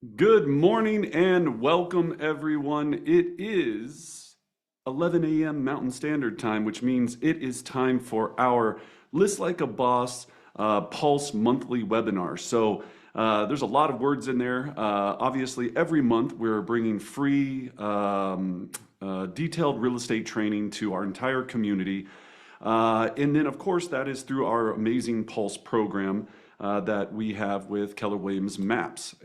Good morning and welcome, everyone. It is 11 a.m. Mountain Standard Time, which means it is time for our List Like a Boss Pulse monthly webinar. There's a lot of words in there. Obviously, every month we're bringing free detailed real estate training to our entire community. And then, of course, that is through our amazing Pulse program that we have with Keller Williams Maps.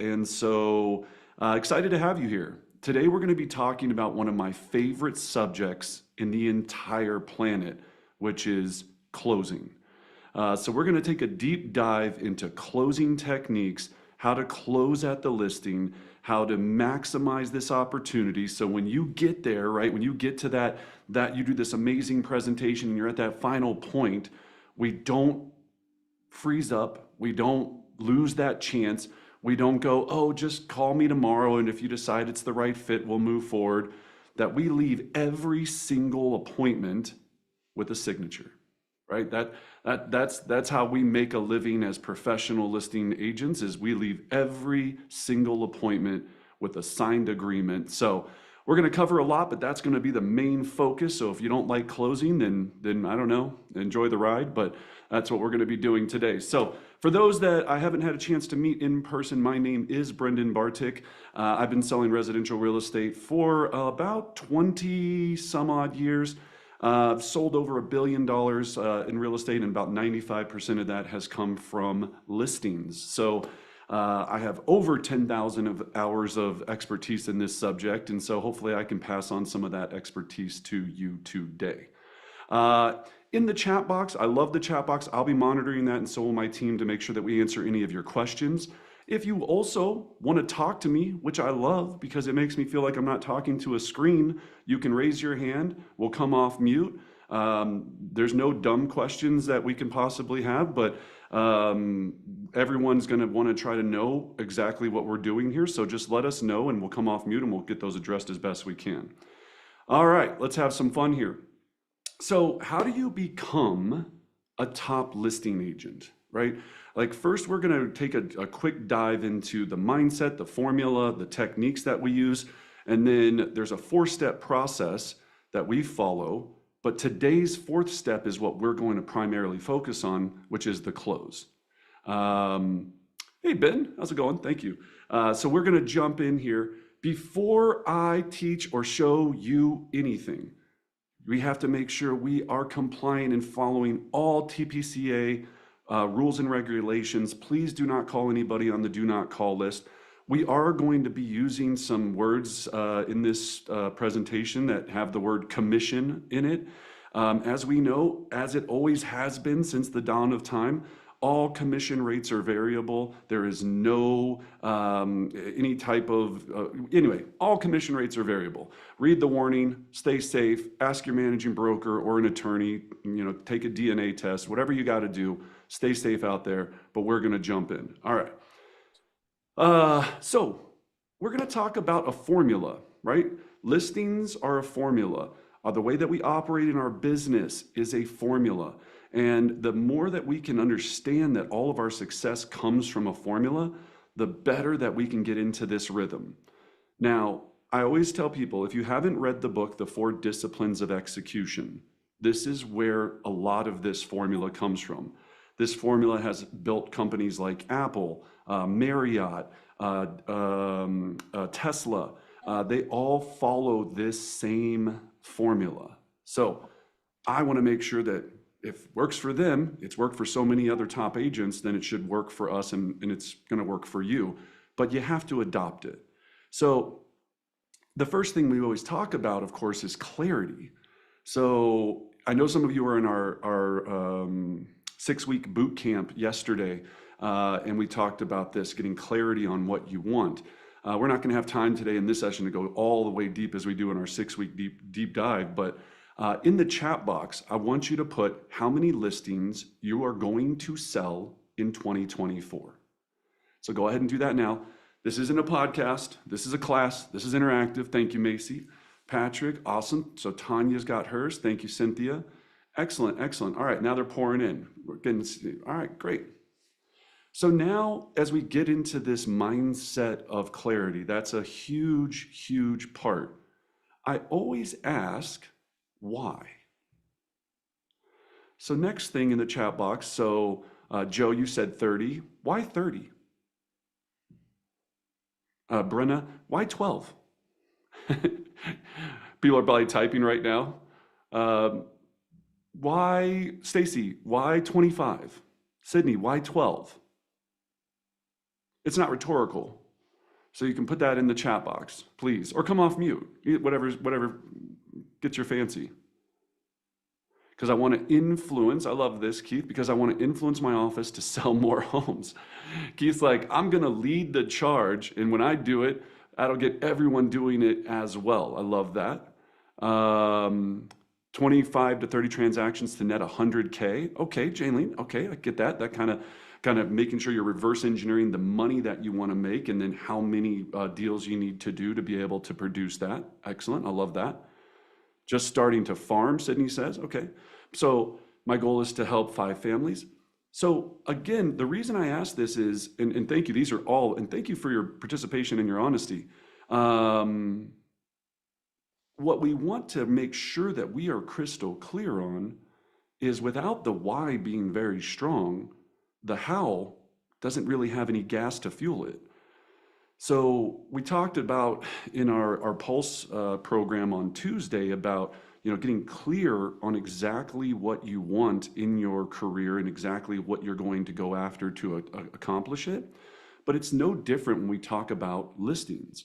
Excited to have you here. Today, we're going to be talking about one of my favorite subjects in the entire planet, which is closing. We're going to take a deep dive into closing techniques, how to close at the listing, how to maximize this opportunity. So when you get there, right, when you get to that you do this amazing presentation and you're at that final point, we don't freeze up. We don't lose that chance. We don't go, oh, just call me tomorrow, and if you decide it's the right fit, we'll move forward. That we leave every single appointment with a signature, right? That's how we make a living as professional listing agents, is we leave every single appointment with a signed agreement. So we're going to cover a lot, but that's going to be the main focus. So if you don't like closing, then I don't know, enjoy the ride, but that's what we're going to be doing today. So for those that I haven't had a chance to meet in person, my name is Brendan Bartic. I've been selling residential real estate for about 20 some odd years. I've sold over $1 billion in real estate, and about 95% of that has come from listings. So I have over 10,000 hours of expertise in this subject, and so hopefully I can pass on some of that expertise to you today. In the chat box, I love the chat box. I'll be monitoring that, and so will my team, to make sure that we answer any of your questions. If you also want to talk to me, which I love because it makes me feel like I'm not talking to a screen, you can raise your hand. We'll come off mute. There's no dumb questions that we can possibly have, but everyone's going to want to try to know exactly what we're doing here. So just let us know and we'll come off mute and we'll get those addressed as best we can. All right, let's have some fun here. So how do you become a top listing agent, right? Like, first, we're going to take a quick dive into the mindset, the formula, the techniques that we use, and then there's a 4-step process that we follow. But today's 4th step is what we're going to primarily focus on, which is the close. Hey, Ben, how's it going? Thank you. So we're going to jump in here. Before I teach or show you anything, we have to make sure we are compliant and following all TPCA rules and regulations. Please do not call anybody on the do not call list. We are going to be using some words in this presentation that have the word commission in it. As we know, as it always has been since the dawn of time, all commission rates are variable. There is no any type of, anyway, all commission rates are variable. Read the warning, stay safe, ask your managing broker or an attorney, take a DNA test, whatever you got to do, stay safe out there, but we're going to jump in. All right. So we're going to talk about a formula, right? Listings are a formula. The way that we operate in our business is a formula. And the more that we can understand that all of our success comes from a formula, the better that we can get into this rhythm. Now, I always tell people, if you haven't read the book, The 4 Disciplines of Execution, this is where a lot of this formula comes from. This formula has built companies like Apple, Marriott, Tesla. They all follow this same formula. So I want to make sure that if it works for them, it's worked for so many other top agents, then it should work for us and it's going to work for you. But you have to adopt it. So the first thing we always talk about, of course, is clarity. So I know some of you were in our 6-week boot camp yesterday, and we talked about this, getting clarity on what you want. We're not going to have time today in this session to go all the way deep as we do in our 6-week deep dive, but in the chat box, I want you to put how many listings you are going to sell in 2024. So go ahead and do that now. This isn't a podcast. This is a class. This is interactive. Thank you, Macy. Patrick, awesome. So Tanya's got hers. Thank you, Cynthia. Excellent, excellent. All right, now they're pouring in. We're getting, all right, great. So now, as we get into this mindset of clarity, that's a huge, huge part. I always ask, why? So next thing in the chat box, so Joe, you said 30. Why 30? Brenna, why 12? People are probably typing right now. Why, Stacy, why 25? Sydney, why 12? It's not rhetorical. So you can put that in the chat box, please, or come off mute, whatever gets your fancy. Because I want to influence, I love this, Keith, because I want to influence my office to sell more homes. Keith's like, I'm going to lead the charge, and when I do it, that'll get everyone doing it as well. I love that. 25 to 30 transactions to net 100K. Okay, Jaylene, okay, I get that. That kind of making sure you're reverse engineering the money that you want to make and then how many deals you need to do to be able to produce that. Excellent, I love that. Just starting to farm, Sydney says, okay. So my goal is to help 5 families. So again, the reason I ask this is, and thank you, these are all, and thank you for your participation and your honesty. What we want to make sure that we are crystal clear on is without the why being very strong, the how doesn't really have any gas to fuel it. So we talked about in our Pulse program on Tuesday about getting clear on exactly what you want in your career and exactly what you're going to go after to accomplish it. But it's no different when we talk about listings.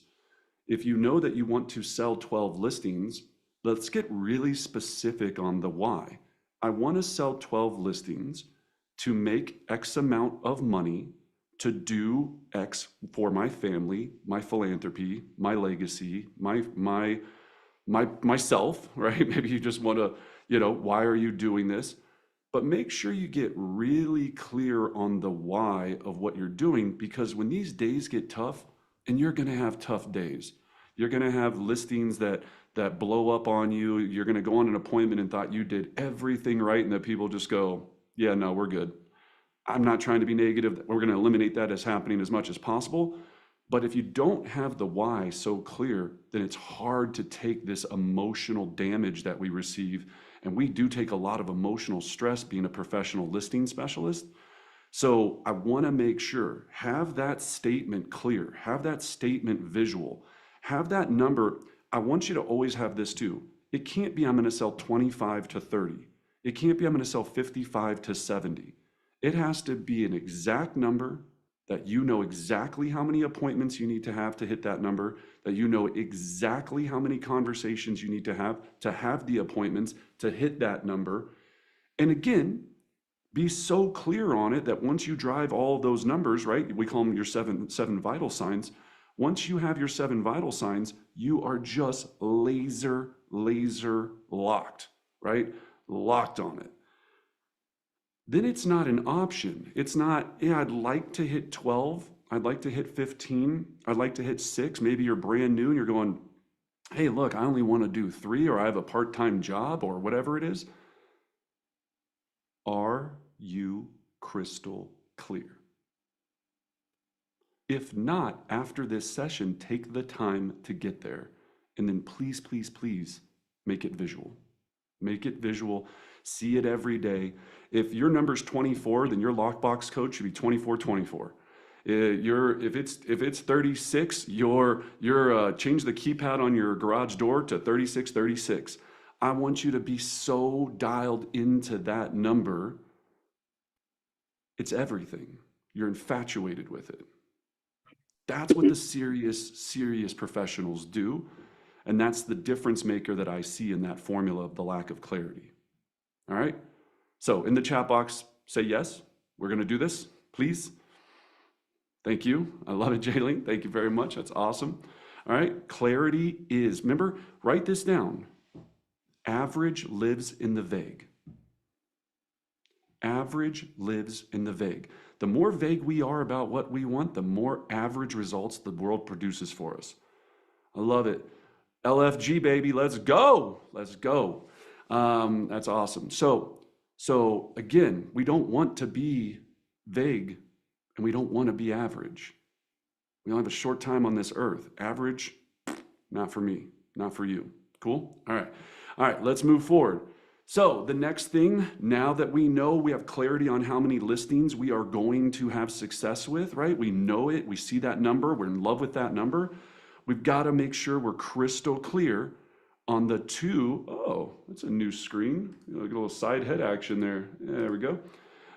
If you know that you want to sell 12 listings, let's get really specific on the why. I want to sell 12 listings to make X amount of money to do X for my family, my philanthropy, my legacy, myself, right? Maybe you just want to, why are you doing this? But make sure you get really clear on the why of what you're doing, because when these days get tough, and you're going to have tough days, you're going to have listings that blow up on you. You're going to go on an appointment and thought you did everything right, and that people just go, yeah, no, we're good. I'm not trying to be negative. We're going to eliminate that as happening as much as possible. But if you don't have the why so clear, then it's hard to take this emotional damage that we receive. And we do take a lot of emotional stress being a professional listing specialist. So I want to make sure, have that statement clear, have that statement visual, have that number. I want you to always have this too. It can't be I'm going to sell 25 to 30. It can't be I'm going to sell 55 to 70. It has to be an exact number that you know exactly how many appointments you need to have to hit that number, that you know exactly how many conversations you need to have the appointments to hit that number. And again, be so clear on it that once you drive all those numbers, right? We call them your seven vital signs. Once you have your 7 vital signs, you are just laser locked, right? Locked on it. Then it's not an option. It's not, yeah, I'd like to hit 12. I'd like to hit 15. I'd like to hit 6. Maybe you're brand new and you're going, hey, look, I only want to do 3, or I have a part-time job, or whatever it is. Are you crystal clear? If not, after this session, take the time to get there. And then please, please, please make it visual. Make it visual. See it every day. If your number's 24, then your lockbox code should be 2424. If it's 36, you're change the keypad on your garage door to 3636. I want you to be so dialed into that number. It's everything. You're infatuated with it. That's what the serious professionals do. And that's the difference maker that I see in that formula of the lack of clarity. All right. So in the chat box, say yes. We're going to do this, please. Thank you. I love it, Jaylene. Thank you very much. That's awesome. All right. Clarity is, remember, write this down. Average lives in the vague. Average lives in the vague. The more vague we are about what we want, the more average results the world produces for us. I love it. LFG, baby, let's go. Let's go. That's awesome. So again, we don't want to be vague and we don't want to be average. We only have a short time on this earth. Average, not for me, not for you. Cool? All right, let's move forward. So the next thing, now that we know, we have clarity on how many listings we are going to have success with, right? We know it, we see that number, we're in love with that number. We've got to make sure we're crystal clear on the two. Oh, that's a new screen. Look at a little side head action there. There we go.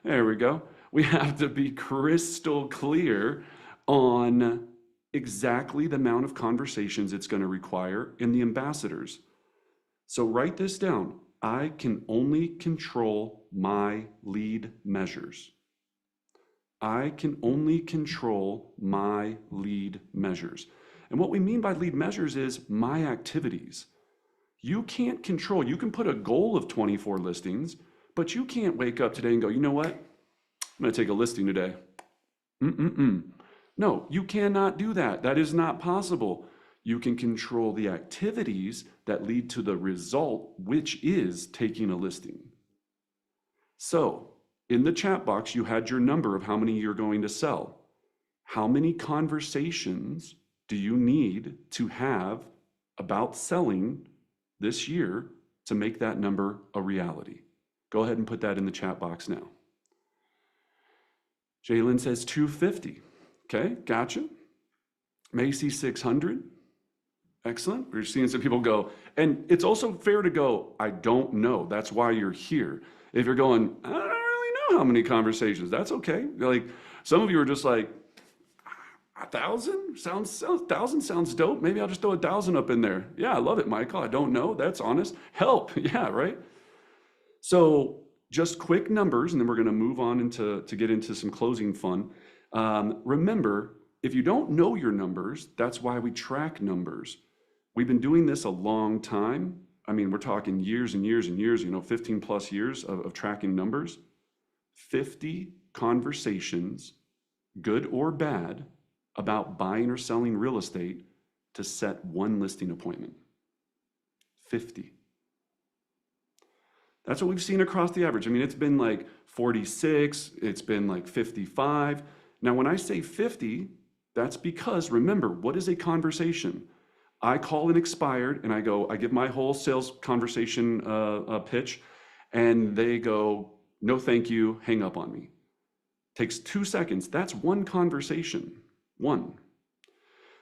There we go. We have to be crystal clear on exactly the amount of conversations it's going to require in the ambassadors. So write this down. I can only control my lead measures. I can only control my lead measures. And what we mean by lead measures is my activities. You can't control, you can put a goal of 24 listings, but you can't wake up today and go, you know what? I'm going to take a listing today. No, you cannot do that. That is not possible. You can control the activities that lead to the result, which is taking a listing. So in the chat box, you had your number of how many you're going to sell. How many conversations do you need to have about selling this year to make that number a reality? Go ahead and put that in the chat box now. Jalen says 250. Okay, gotcha. Macy 600. Excellent. We're seeing some people go, and it's also fair to go, I don't know. That's why you're here. If you're going, I don't really know how many conversations, that's okay. Like some of you are just like, 1,000 sounds dope. Maybe I'll just throw 1,000 up in there. Yeah, I love it, Michael. I don't know. That's honest. Help. Yeah, right. So just quick numbers, and then we're going to move on to get into some closing fun. Remember, if you don't know your numbers, that's why we track numbers. We've been doing this a long time. I mean, we're talking years and years and years, 15 plus years of tracking numbers. 50 conversations, good or bad, about buying or selling real estate to set one listing appointment. 50. That's what we've seen across the average. I mean, it's been like 46, it's been like 55. Now, when I say 50, that's because, remember, what is a conversation? I call an expired and I give my whole sales conversation pitch, and they go, no, thank you, hang up on me. Takes 2 seconds. That's one conversation, one.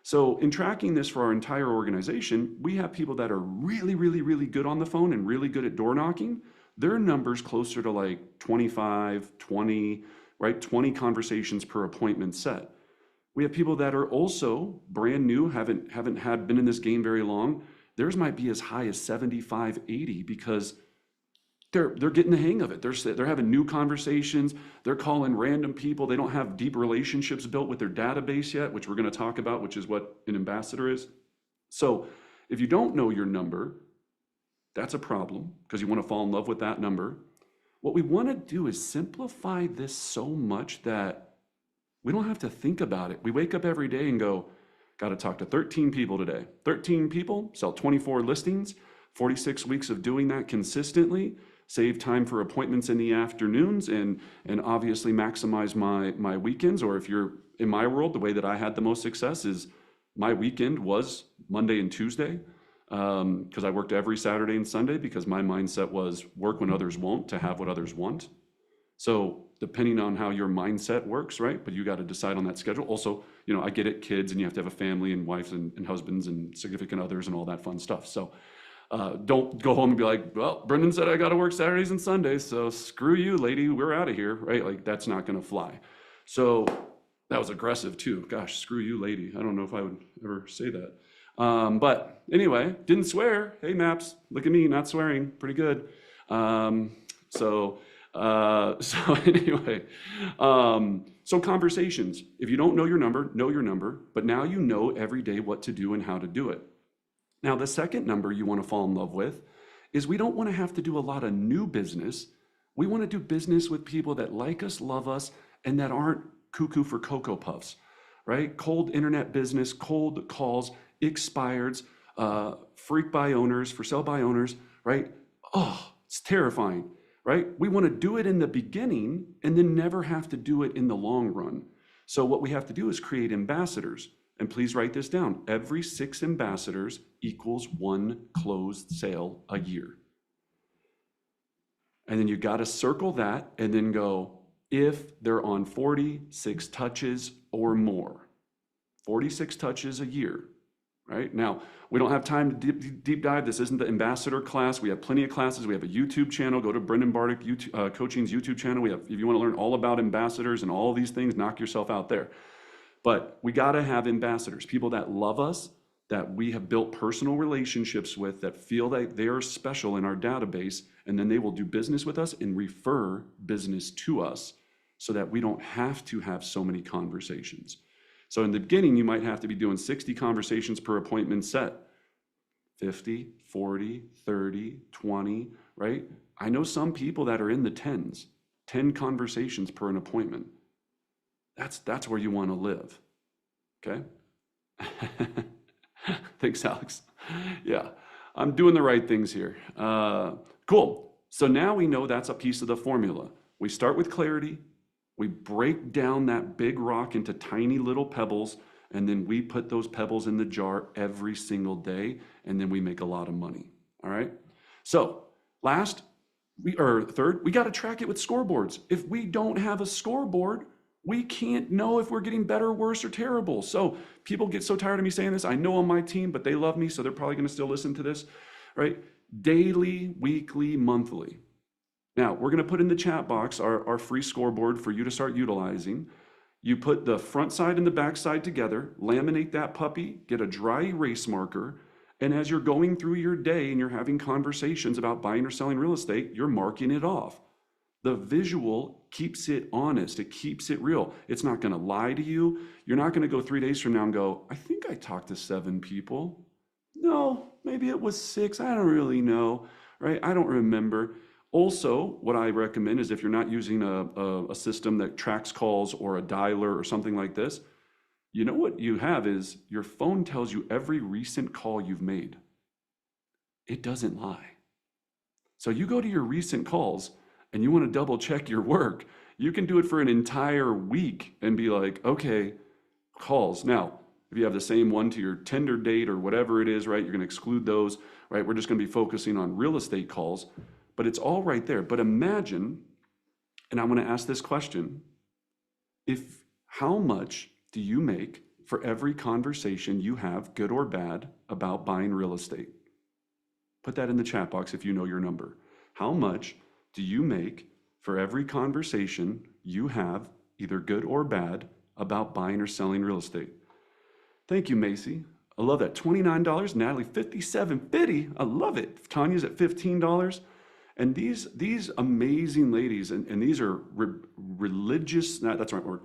So in tracking this for our entire organization, we have people that are really, really, really good on the phone and really good at door knocking. Their numbers closer to like 25, 20, right? 20 conversations per appointment set. We have people that are also brand new, haven't been in this game very long. Theirs might be as high as 75, 80 because they're getting the hang of it. They're having new conversations. They're calling random people. They don't have deep relationships built with their database yet, which we're going to talk about, which is what an ambassador is. So if you don't know your number, that's a problem because you want to fall in love with that number. What we want to do is simplify this so much that we don't have to think about it. We wake up every day and go, got to talk to 13 people today. 13 people, sell 24 listings, 46 weeks of doing that consistently, save time for appointments in the afternoons, and obviously maximize my weekends. Or if you're in my world, the way that I had the most success is my weekend was Monday and Tuesday, because I worked every Saturday and Sunday because my mindset was work when others won't to have what others want. So depending on how your mindset works, right? But you got to decide on that schedule. Also, I get it, kids, and you have to have a family and wives and husbands and significant others and all that fun stuff. So don't go home and be like, well, Brendan said I got to work Saturdays and Sundays, so screw you, lady, we're out of here, right? Like that's not going to fly. So that was aggressive too. Gosh, screw you, lady. I don't know if I would ever say that. But anyway, didn't swear. Hey, Maps, look at me, not swearing, pretty good. So anyway, so conversations. If you don't know your number, but now you know every day what to do and how to do it. Now, the second number you want to fall in love with is we don't want to have to do a lot of new business. We want to do business with people that like us, love us, and that aren't cuckoo for Cocoa Puffs, right? Cold internet business, cold calls, expireds, freak by owners, for sale by owners, right? Oh, it's terrifying. Right? We want to do it in the beginning and then never have to do it in the long run. So what we have to do is create ambassadors. And please write this down. Every 6 ambassadors equals 1 closed sale a year. And then you got to circle that and then go, if they're on 46 touches or more. 46 touches a year, right? Now, we don't have time to deep dive. This isn't the ambassador class. We have plenty of classes. We have a YouTube channel. Go to Brendan Bartic Coaching's YouTube channel. We have, if you want to learn all about ambassadors and all of these things, knock yourself out there. But we got to have ambassadors, people that love us, that we have built personal relationships with, that feel that they are special in our database, and then they will do business with us and refer business to us so that we don't have to have so many conversations. So in the beginning, you might have to be doing 60 conversations per appointment set, 50, 40, 30, 20, right? I know some people that are in the 10s, 10 conversations per an appointment. That's where you want to live, okay? Thanks, Alex. Yeah, I'm doing the right things here. Cool. So now we know that's a piece of the formula. We start with clarity. We break down that big rock into tiny little pebbles, and then we put those pebbles in the jar every single day, and then we make a lot of money. All right. So third, we got to track it with scoreboards. If we don't have a scoreboard, we can't know if we're getting better, worse, or terrible. So people get so tired of me saying this. I know on my team, but they love me, so they're probably going to still listen to this, right? Daily, weekly, monthly. Now, we're going to put in the chat box our free scoreboard for you to start utilizing. You put the front side and the back side together, laminate that puppy, get a dry erase marker, and as you're going through your day and you're having conversations about buying or selling real estate, you're marking it off. The visual keeps it honest. It keeps it real. It's not going to lie to you. You're not going to go 3 days from now and go, I think I talked to 7 people. No, maybe it was 6. I don't really know, right? I don't remember. Also, what I recommend is if you're not using a system that tracks calls or a dialer or something like this, you know what you have is your phone tells you every recent call you've made. It doesn't lie. So you go to your recent calls and you want to double check your work, you can do it for an entire week and be like, okay, calls. Now, if you have the same one to your tender date or whatever it is, right, you're going to exclude those, right? We're just going to be focusing on real estate calls, but it's all right there. But imagine, and I want to ask this question, how much do you make for every conversation you have, good or bad, about buying real estate? Put that in the chat box if you know your number. How much do you make for every conversation you have, either good or bad, about buying or selling real estate? Thank you, Macy. I love that. $29. Natalie, $57.50. I love it. Tanya's at $15. And these amazing ladies, and these are religious, that's the right word,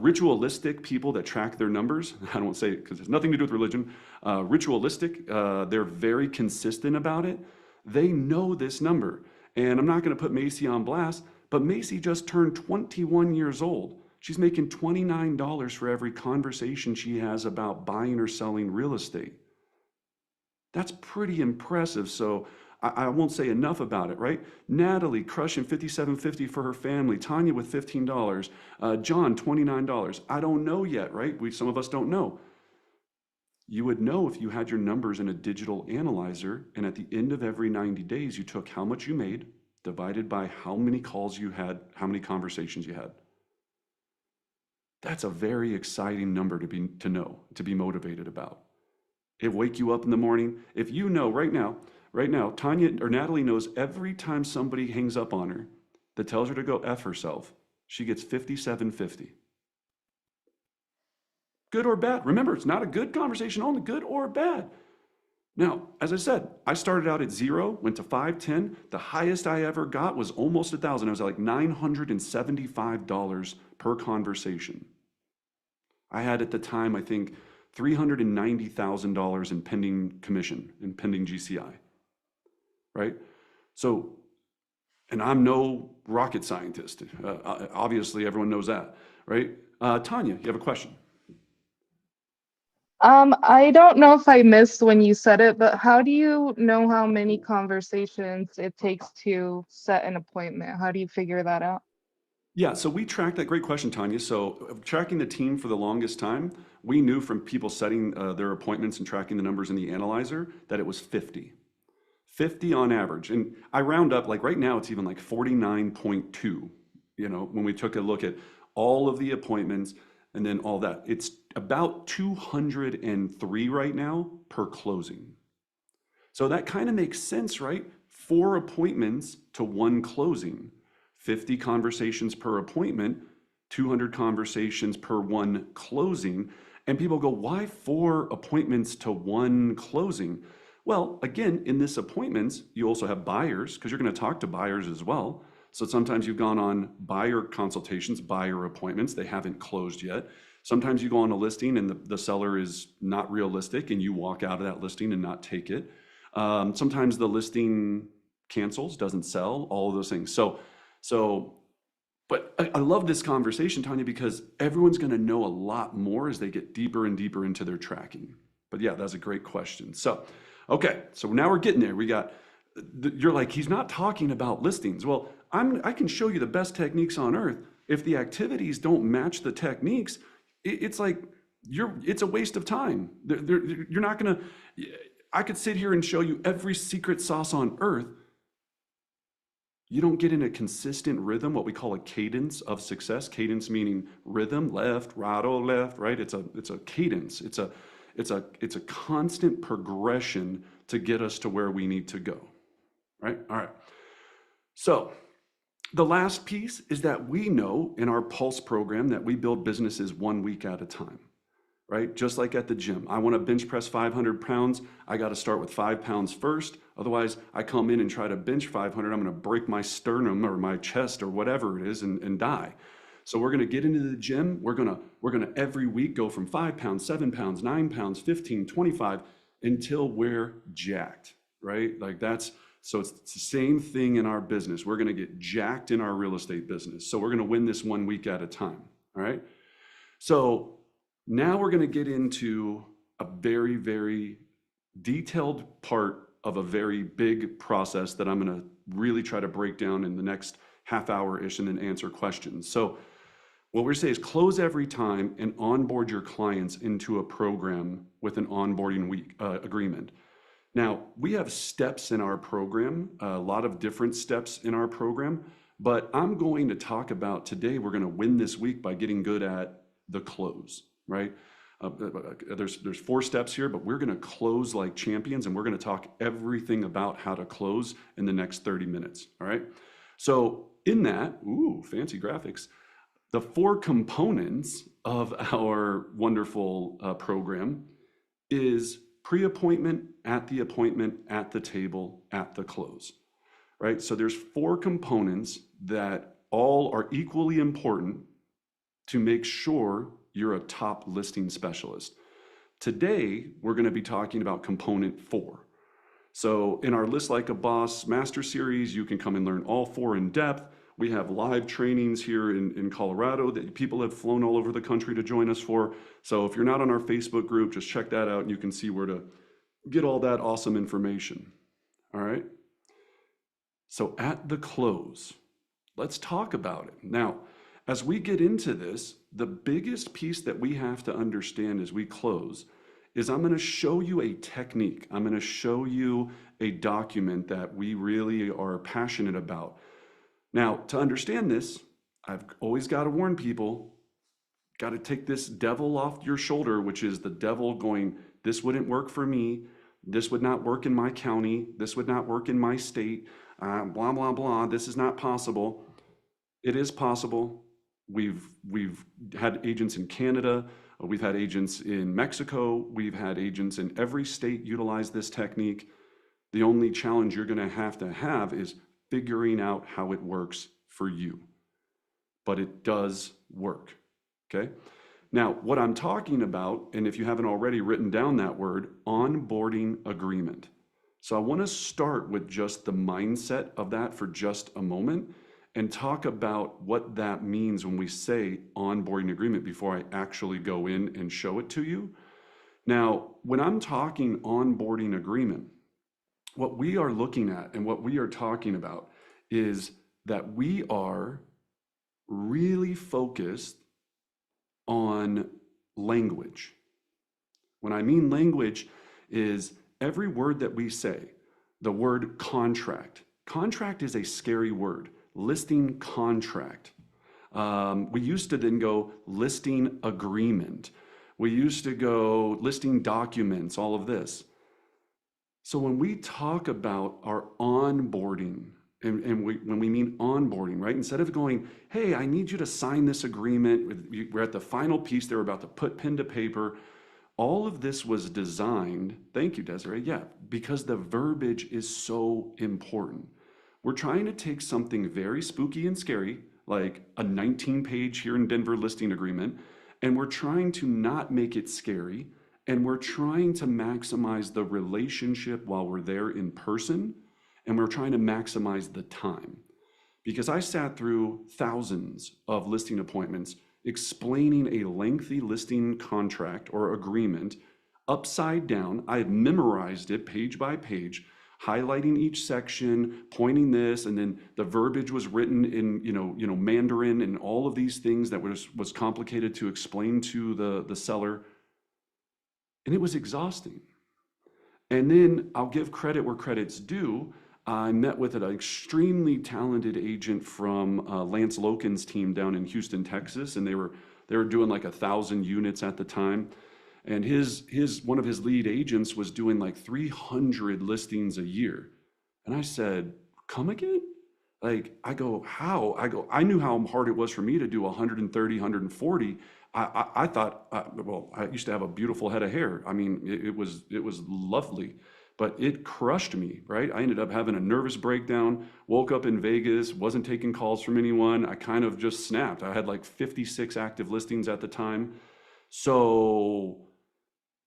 ritualistic people that track their numbers. I don't want to say it because it has nothing to do with religion. Ritualistic, they're very consistent about it. They know this number. And I'm not going to put Macy on blast, but Macy just turned 21 years old. She's making $29 for every conversation she has about buying or selling real estate. That's pretty impressive. So I won't say enough about it, right? Natalie crushing $57.50 for her family. Tanya with $15. John, $29. I don't know yet, right? Some of us don't know. You would know if you had your numbers in a digital analyzer, and at the end of every 90 days, you took how much you made, divided by how many calls you had, how many conversations you had. That's a very exciting number to know, to be motivated about. It wake you up in the morning. If you know right now, Tanya or Natalie knows every time somebody hangs up on her that tells her to go F herself, she gets $57.50. Good or bad. Remember, it's not a good conversation only, good or bad. Now, as I said, I started out at 0, went to 5, 10. The highest I ever got was almost 1,000. I was at like $975 per conversation. I had at the time, I think, $390,000 in pending commission, in pending GCI, right? So, and I'm no rocket scientist. Obviously, everyone knows that, right? Tanya, you have a question? I don't know if I missed when you said it, but how do you know how many conversations it takes to set an appointment? How do you figure that out? Yeah, so we tracked that. Great question, Tanya. So tracking the team for the longest time, we knew from people setting their appointments and tracking the numbers in the analyzer that it was 50. 50 on average. And I round up, like right now, it's even like 49.2. When we took a look at all of the appointments and then all that, it's about 203 right now per closing. So that kind of makes sense, right? 4 appointments to 1 closing, 50 conversations per appointment, 200 conversations per 1 closing. And people go, why 4 appointments to 1 closing? Well, again, in this appointments, you also have buyers because you're going to talk to buyers as well. So sometimes you've gone on buyer consultations, buyer appointments, they haven't closed yet. Sometimes you go on a listing and the seller is not realistic and you walk out of that listing and not take it. Sometimes the listing cancels, doesn't sell, all of those things. But I love this conversation, Tanya, because everyone's going to know a lot more as they get deeper and deeper into their tracking. But yeah, that's a great question. So, okay, so now we're getting there. You're like, he's not talking about listings. Well, I can show you the best techniques on earth. If the activities don't match the techniques, it's like it's a waste of time. You're not going to. I could sit here and show you every secret sauce on earth. You don't get in a consistent rhythm, what we call a cadence of success. Cadence meaning rhythm, left, right, oh, left, right? It's a cadence. It's a constant progression to get us to where we need to go, right? All right. So the last piece is that we know in our Pulse program that we build businesses 1 week at a time, right? Just like at the gym. I want to bench press 500 pounds. I got to start with 5 pounds first. Otherwise, I come in and try to bench 500. I'm going to break my sternum or my chest or whatever it is and die. So we're going to get into the gym. We're going to every week go from 5 pounds, 7 pounds, 9 pounds, 15, 25 until we're jacked, right? So it's the same thing in our business. We're going to get jacked in our real estate business. So we're going to win this 1 week at a time, all right? So now we're going to get into a very, very detailed part of a very big process that I'm going to really try to break down in the next half hour-ish and then answer questions. So what we're saying is close every time and onboard your clients into a program with an onboarding agreement. Now, we have steps in our program, a lot of different steps in our program, but I'm going to talk about today, we're going to win this week by getting good at the close, right? There's 4 steps here, but we're going to close like champions, and we're going to talk everything about how to close in the next 30 minutes, all right? So in that, fancy graphics, the 4 components of our wonderful program is pre-appointment, at the appointment, at the table, at the close, right? So there's 4 components that all are equally important to make sure you're a top listing specialist. Today, we're going to be talking about component 4. So in our List Like a Boss Master Series, you can come and learn all 4 in depth. We have live trainings here in Colorado that people have flown all over the country to join us for. So if you're not on our Facebook group, just check that out and you can see where to get all that awesome information. All right. So at the close, let's talk about it. Now, as we get into this, the biggest piece that we have to understand as we close is I'm going to show you a technique. I'm going to show you a document that we really are passionate about. Now, to understand this, I've always got to warn people, got to take this devil off your shoulder, which is the devil going, this wouldn't work for me. This would not work in my county. This would not work in my state. Blah, blah, blah. This is not possible. It is possible. We've had agents in Canada. We've had agents in Mexico. We've had agents in every state utilize this technique. The only challenge you're going to have is figuring out how it works for you. But it does work, okay? Now, what I'm talking about, and if you haven't already written down that word, onboarding agreement. So I want to start with just the mindset of that for just a moment and talk about what that means when we say onboarding agreement before I actually go in and show it to you. Now, when I'm talking onboarding agreement, what we are looking at and what we are talking about is that we are really focused on language. When I mean language is every word that we say, the word contract. Contract is a scary word. Listing contract. We used to then go listing agreement. We used to go listing documents, all of this. So when we talk about our onboarding, when we mean onboarding, right? Instead of going, hey, I need you to sign this agreement, we're at the final piece, they're about to put pen to paper. All of this was designed, thank you, Desiree, yeah, because the verbiage is so important. We're trying to take something very spooky and scary, like a 19-page here in Denver listing agreement, and we're trying to not make it scary, and we're trying to maximize the relationship while we're there in person, and we're trying to maximize the time. Because I sat through thousands of listing appointments explaining a lengthy listing contract or agreement upside down. I had memorized it page by page, highlighting each section, pointing this, and then the verbiage was written in Mandarin and all of these things that was complicated to explain to the seller. And it was exhausting. And then I'll give credit where credit's due. I met with an extremely talented agent from Lance Loken's team down in Houston, Texas, and they were doing like 1,000 units at the time. And one of his lead agents was doing like 300 listings a year. And I said, come again? Like, I go, how? I knew how hard it was for me to do 130, 140. I thought, well, I used to have a beautiful head of hair. I mean, it was lovely, but it crushed me, right? I ended up having a nervous breakdown, woke up in Vegas, wasn't taking calls from anyone. I kind of just snapped. I had like 56 active listings at the time. So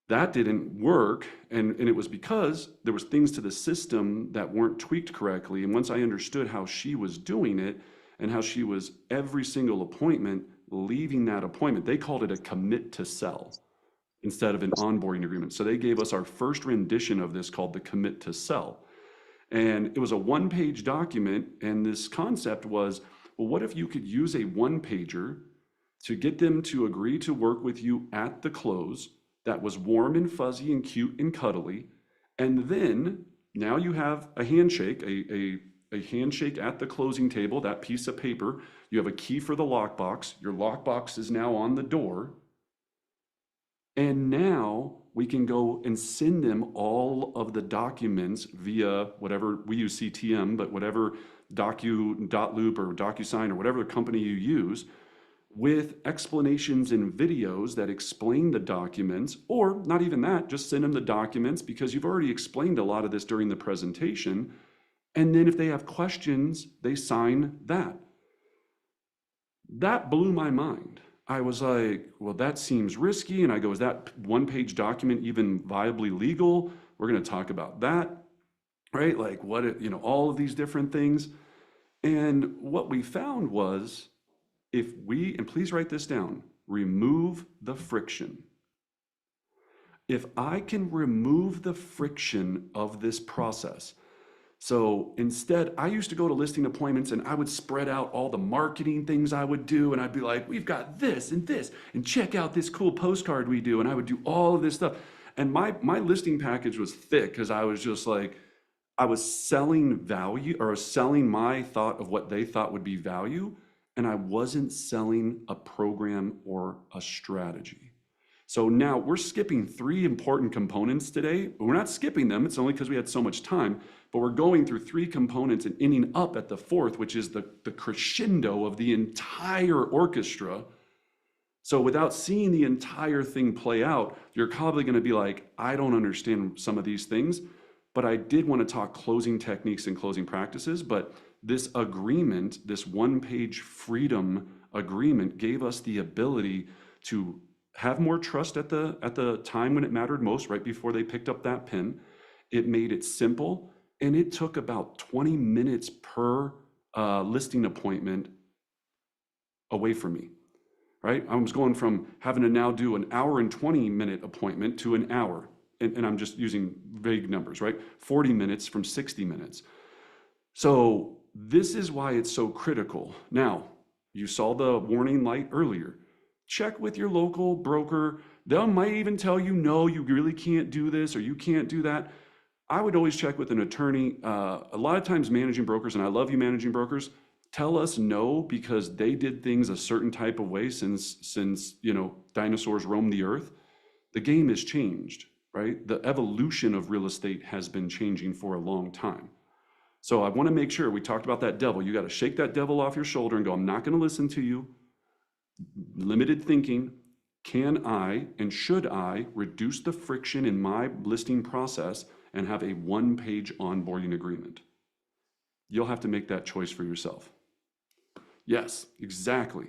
that didn't work. And it was because there was things to the system that weren't tweaked correctly. And once I understood how she was doing it and how she was every single appointment, leaving that appointment, they called it a commit to sell instead of an onboarding agreement. So they gave us our first rendition of this called the commit to sell. And it was a one-page document. And this concept was, well, what if you could use a one-pager to get them to agree to work with you at the close that was warm and fuzzy and cute and cuddly. And then now you have a handshake, a handshake at the closing table, that piece of paper. You have a key for the lockbox. Your lockbox is now on the door. And now we can go and send them all of the documents via whatever, we use CTM, but whatever Docu.loop or DocuSign or whatever company you use, with explanations and videos that explain the documents, or not even that, just send them the documents because you've already explained a lot of this during the presentation. And then if they have questions, they sign that. That blew my mind. I was like, well, that seems risky. And I go, is that one-page document even viably legal? We're going to talk about that, right? Like what, all of these different things. And what we found was, if we, and please write this down, remove the friction. If I can remove the friction of this process. So instead, I used to go to listing appointments and I would spread out all the marketing things I would do. And I'd be like, we've got this, and check out this cool postcard we do. And I would do all of this stuff. And my listing package was thick because I was just like, I was selling value or selling my thought of what they thought would be value. And I wasn't selling a program or a strategy. So now we're skipping 3 important components today. But we're not skipping them. It's only because we had so much time. But we're going through 3 components and ending up at the 4th, which is the crescendo of the entire orchestra. So without seeing the entire thing play out, you're probably going to be like, I don't understand some of these things. But I did want to talk closing techniques and closing practices. But this agreement, this one-page freedom agreement, gave us the ability to have more trust at the time when it mattered most, right before they picked up that pen. It made it simple, and it took about 20 minutes per listing appointment away from me, right? I was going from having to now do an hour and 20-minute appointment to an hour, and I'm just using vague numbers, right? 40 minutes from 60 minutes. So this is why it's so critical. Now, You saw the warning light earlier. Check with your local broker. They might even tell you, no, you really can't do this or you can't do that. I would always check with an attorney. A lot of times managing brokers, and I love you managing brokers, tell us no because they did things a certain type of way since dinosaurs roamed the earth. The game has changed, right? The evolution of real estate has been changing for a long time. So I want to make sure we talked about that devil. You got to shake that devil off your shoulder and go, I'm not going to listen to you. Limited thinking. Can I and should I reduce the friction in my listing process and have a one-page onboarding agreement? You'll have to make that choice for yourself. Yes, exactly.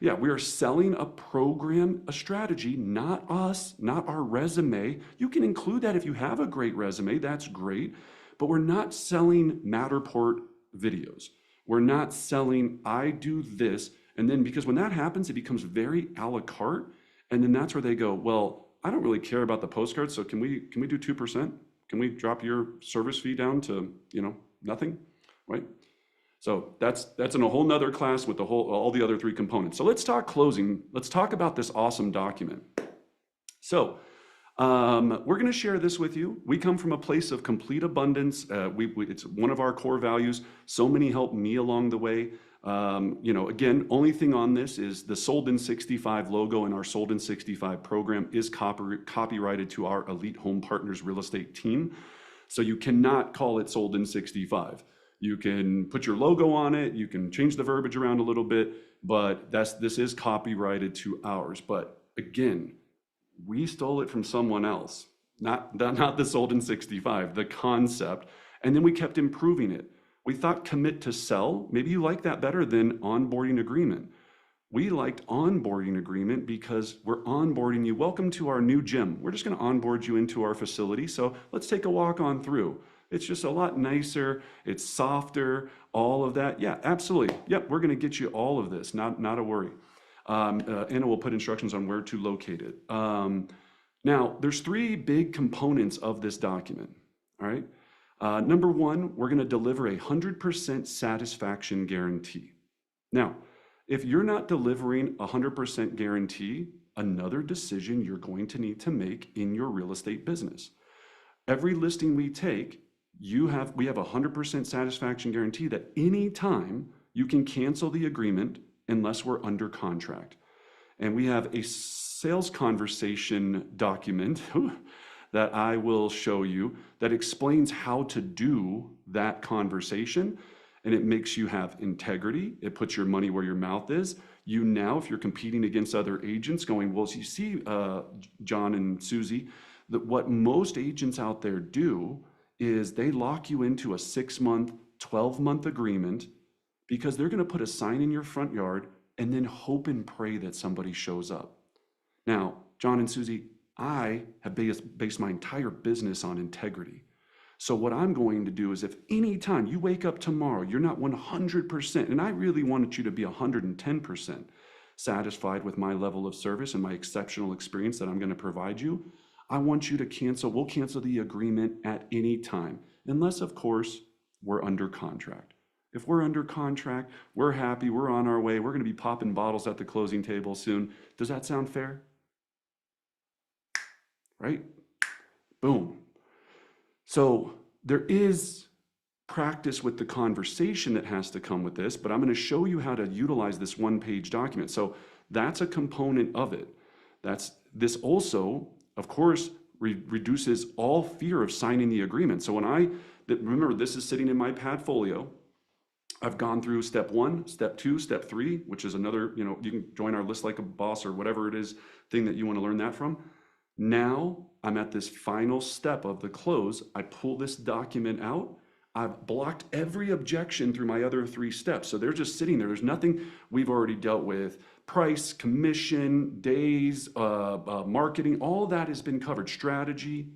Yeah, we are selling a program, a strategy, not us, not our resume. You can include that if you have a great resume, that's great, but we're not selling Matterport videos. We're not selling, I do this, and then because when that happens, it becomes very a la carte, and then that's where they go, well, I don't really care about the postcards, so can we do 2%? Can we drop your service fee down to, nothing, right? So that's in a whole nother class with all the other three components. So let's talk closing. Let's talk about this awesome document. So we're going to share this with you. We come from a place of complete abundance. It's one of our core values. So many helped me along the way. Again, only thing on this is the Sold in 65 logo, and our Sold in 65 program is copyrighted to our Elite Home Partners real estate team. So you cannot call it Sold in 65. You can put your logo on it, you can change the verbiage around a little bit, but this is copyrighted to ours. But again, we stole it from someone else, not the Sold in 65, the concept, and then we kept improving it. We thought commit to sell, maybe you like that better than onboarding agreement. We liked onboarding agreement because we're onboarding you. Welcome to our new gym. We're just going to onboard you into our facility. So let's take a walk on through. It's just a lot nicer. It's softer, all of that. Yeah, absolutely. Yep, we're going to get you all of this. Not a worry. Anna will put instructions on where to locate it. Now, there's three big components of this document. All right. Number one, we're going to deliver a 100% satisfaction guarantee. Now, if you're not delivering a 100% guarantee, another decision you're going to need to make in your real estate business. Every listing we take, we have a 100% satisfaction guarantee that any time you can cancel the agreement unless we're under contract. And we have a sales conversation document that I will show you that explains how to do that conversation. And it makes you have integrity. It puts your money where your mouth is. You now, if you're competing against other agents going, well, you see, John and Susie, that what most agents out there do is they lock you into a 6-month, 12-month agreement because they're going to put a sign in your front yard and then hope and pray that somebody shows up. Now, John and Susie, I have based my entire business on integrity. So what I'm going to do is if any time you wake up tomorrow, you're not 100%, and I really wanted you to be 110% satisfied with my level of service and my exceptional experience that I'm going to provide you, I want you to cancel. We'll cancel the agreement at any time, unless, of course, we're under contract. If we're under contract, we're happy, we're on our way, we're going to be popping bottles at the closing table soon. Does that sound fair? Right? Boom. So there is practice with the conversation that has to come with this, but I'm going to show you how to utilize this one-page document. So that's a component of it. This also, of course, reduces all fear of signing the agreement. So remember, this is sitting in my Padfolio. I've gone through step 1, step 2, step 3, which is another, you can join our List Like a Boss or whatever it is thing that you want to learn that from. Now I'm at this final step of the close. I pull this document out. I've blocked every objection through my other 3 steps. So they're just sitting there. There's nothing we've already dealt with. Price, commission, days, marketing, all that has been covered. Strategy.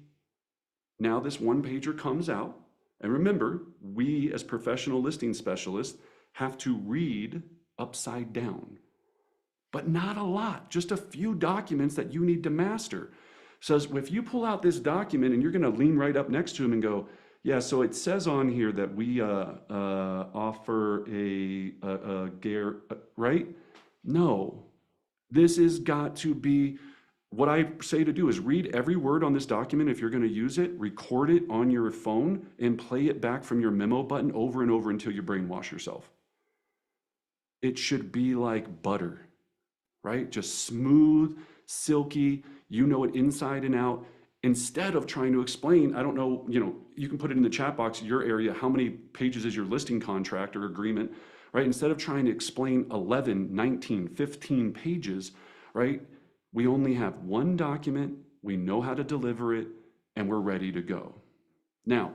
Now this one-pager comes out. And remember, we as professional listing specialists have to read upside down. But not a lot, just a few documents that you need to master. Says, if you pull out this document and you're going to lean right up next to him and go, Yeah, so it says on here that we offer right? No, this has got to be, what I say to do is read every word on this document if you're going to use it, record it on your phone, and play it back from your memo button over and over until you brainwash yourself. It should be like butter, right? Just smooth, silky, you know it inside and out. Instead of trying to explain, I don't know, you can put it in the chat box, your area, how many pages is your listing contract or agreement, right? Instead of trying to explain 11, 19, 15 pages, right? We only have one document, we know how to deliver it, and we're ready to go. Now,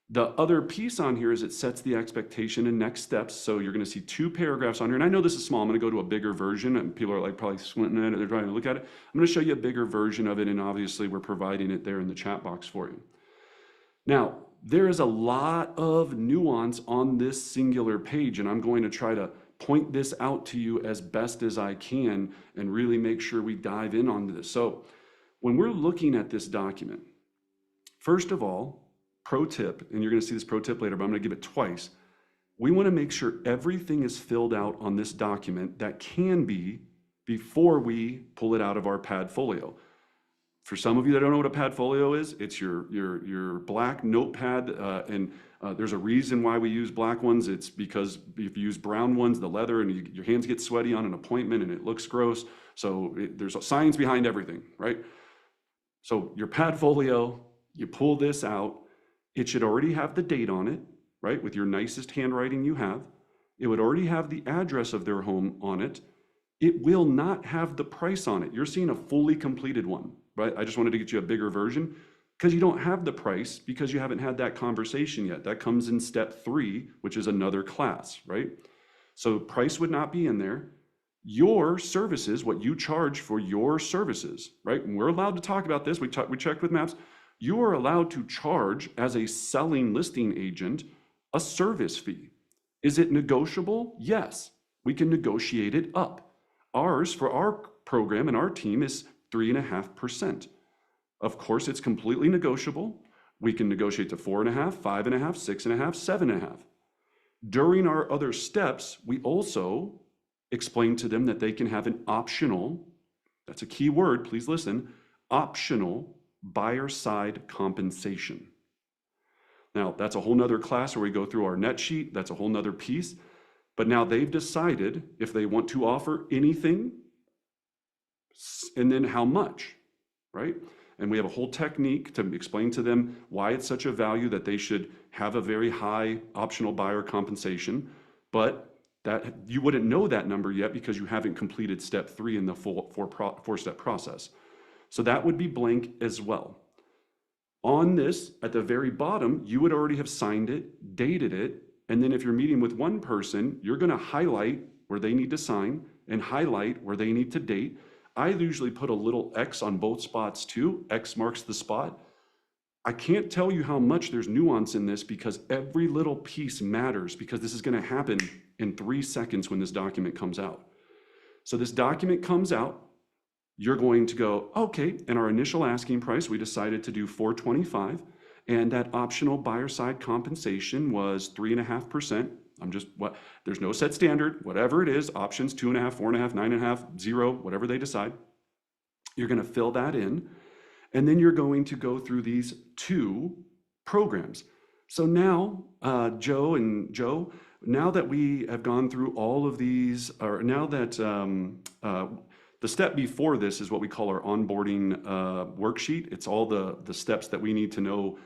the other piece on here is it sets the expectation and next steps. So you're going to see 2 paragraphs on here. And I know this is small. I'm going to go to a bigger version, and people are like probably squinting at it. They're trying to look at it. I'm going to show you a bigger version of it. And obviously we're providing it there in the chat box for you. Now, there is a lot of nuance on this singular page, and I'm going to try to point this out to you as best as I can and really make sure we dive in on this. So when we're looking at this document, first of all, pro tip, and you're going to see this pro tip later, but I'm going to give it twice. We want to make sure everything is filled out on this document that can be before we pull it out of our Padfolio. For some of you that don't know what a Padfolio is, it's your black notepad, and there's a reason why we use black ones. It's because if you use brown ones, the leather, and your hands get sweaty on an appointment and it looks gross. So there's a science behind everything, right? So your Padfolio, you pull this out. It should already have the date on it, right? With your nicest handwriting you have. It would already have the address of their home on it. It will not have the price on it. You're seeing a fully completed one, right? I just wanted to get you a bigger version because you don't have the price because you haven't had that conversation yet. That comes in step 3, which is another class, right? So price would not be in there. Your services, what you charge for your services, right? And we're allowed to talk about this. We checked with Maps. You are allowed to charge as a selling listing agent a service fee. Is it negotiable? Yes, we can negotiate it up. Ours for our program and our team is 3.5%. Of course, it's completely negotiable. We can negotiate to 4.5, 5.5, 6.5, 7.5. During our other steps, we also explain to them that they can have an optional, that's a key word, please listen, optional buyer side compensation. Now, that's a whole nother class where we go through our net sheet. That's a whole nother piece. But now they've decided if they want to offer anything and then how much, right? And we have a whole technique to explain to them why it's such a value that they should have a very high optional buyer compensation. But that you wouldn't know that number yet because you haven't completed step 3 in the full 4-step process. So that would be blank as well. On this, at the very bottom, you would already have signed it, dated it, and then if you're meeting with one person, you're going to highlight where they need to sign and highlight where they need to date. I usually put a little X on both spots too. X marks the spot. I can't tell you how much there's nuance in this because every little piece matters because this is going to happen in 3 seconds when this document comes out. So this document comes out. You're going to go, okay, in our initial asking price, we decided to do $425, and that optional buyer side compensation was 3.5%. There's no set standard, whatever it is, options 2.5, 4.5, 9.5, 0, whatever they decide. You're going to fill that in, and then you're going to go through these 2 programs. So now, Joe, now that we have gone through all of these, or now that the step before this is what we call our onboarding worksheet. It's all the steps that we need to know: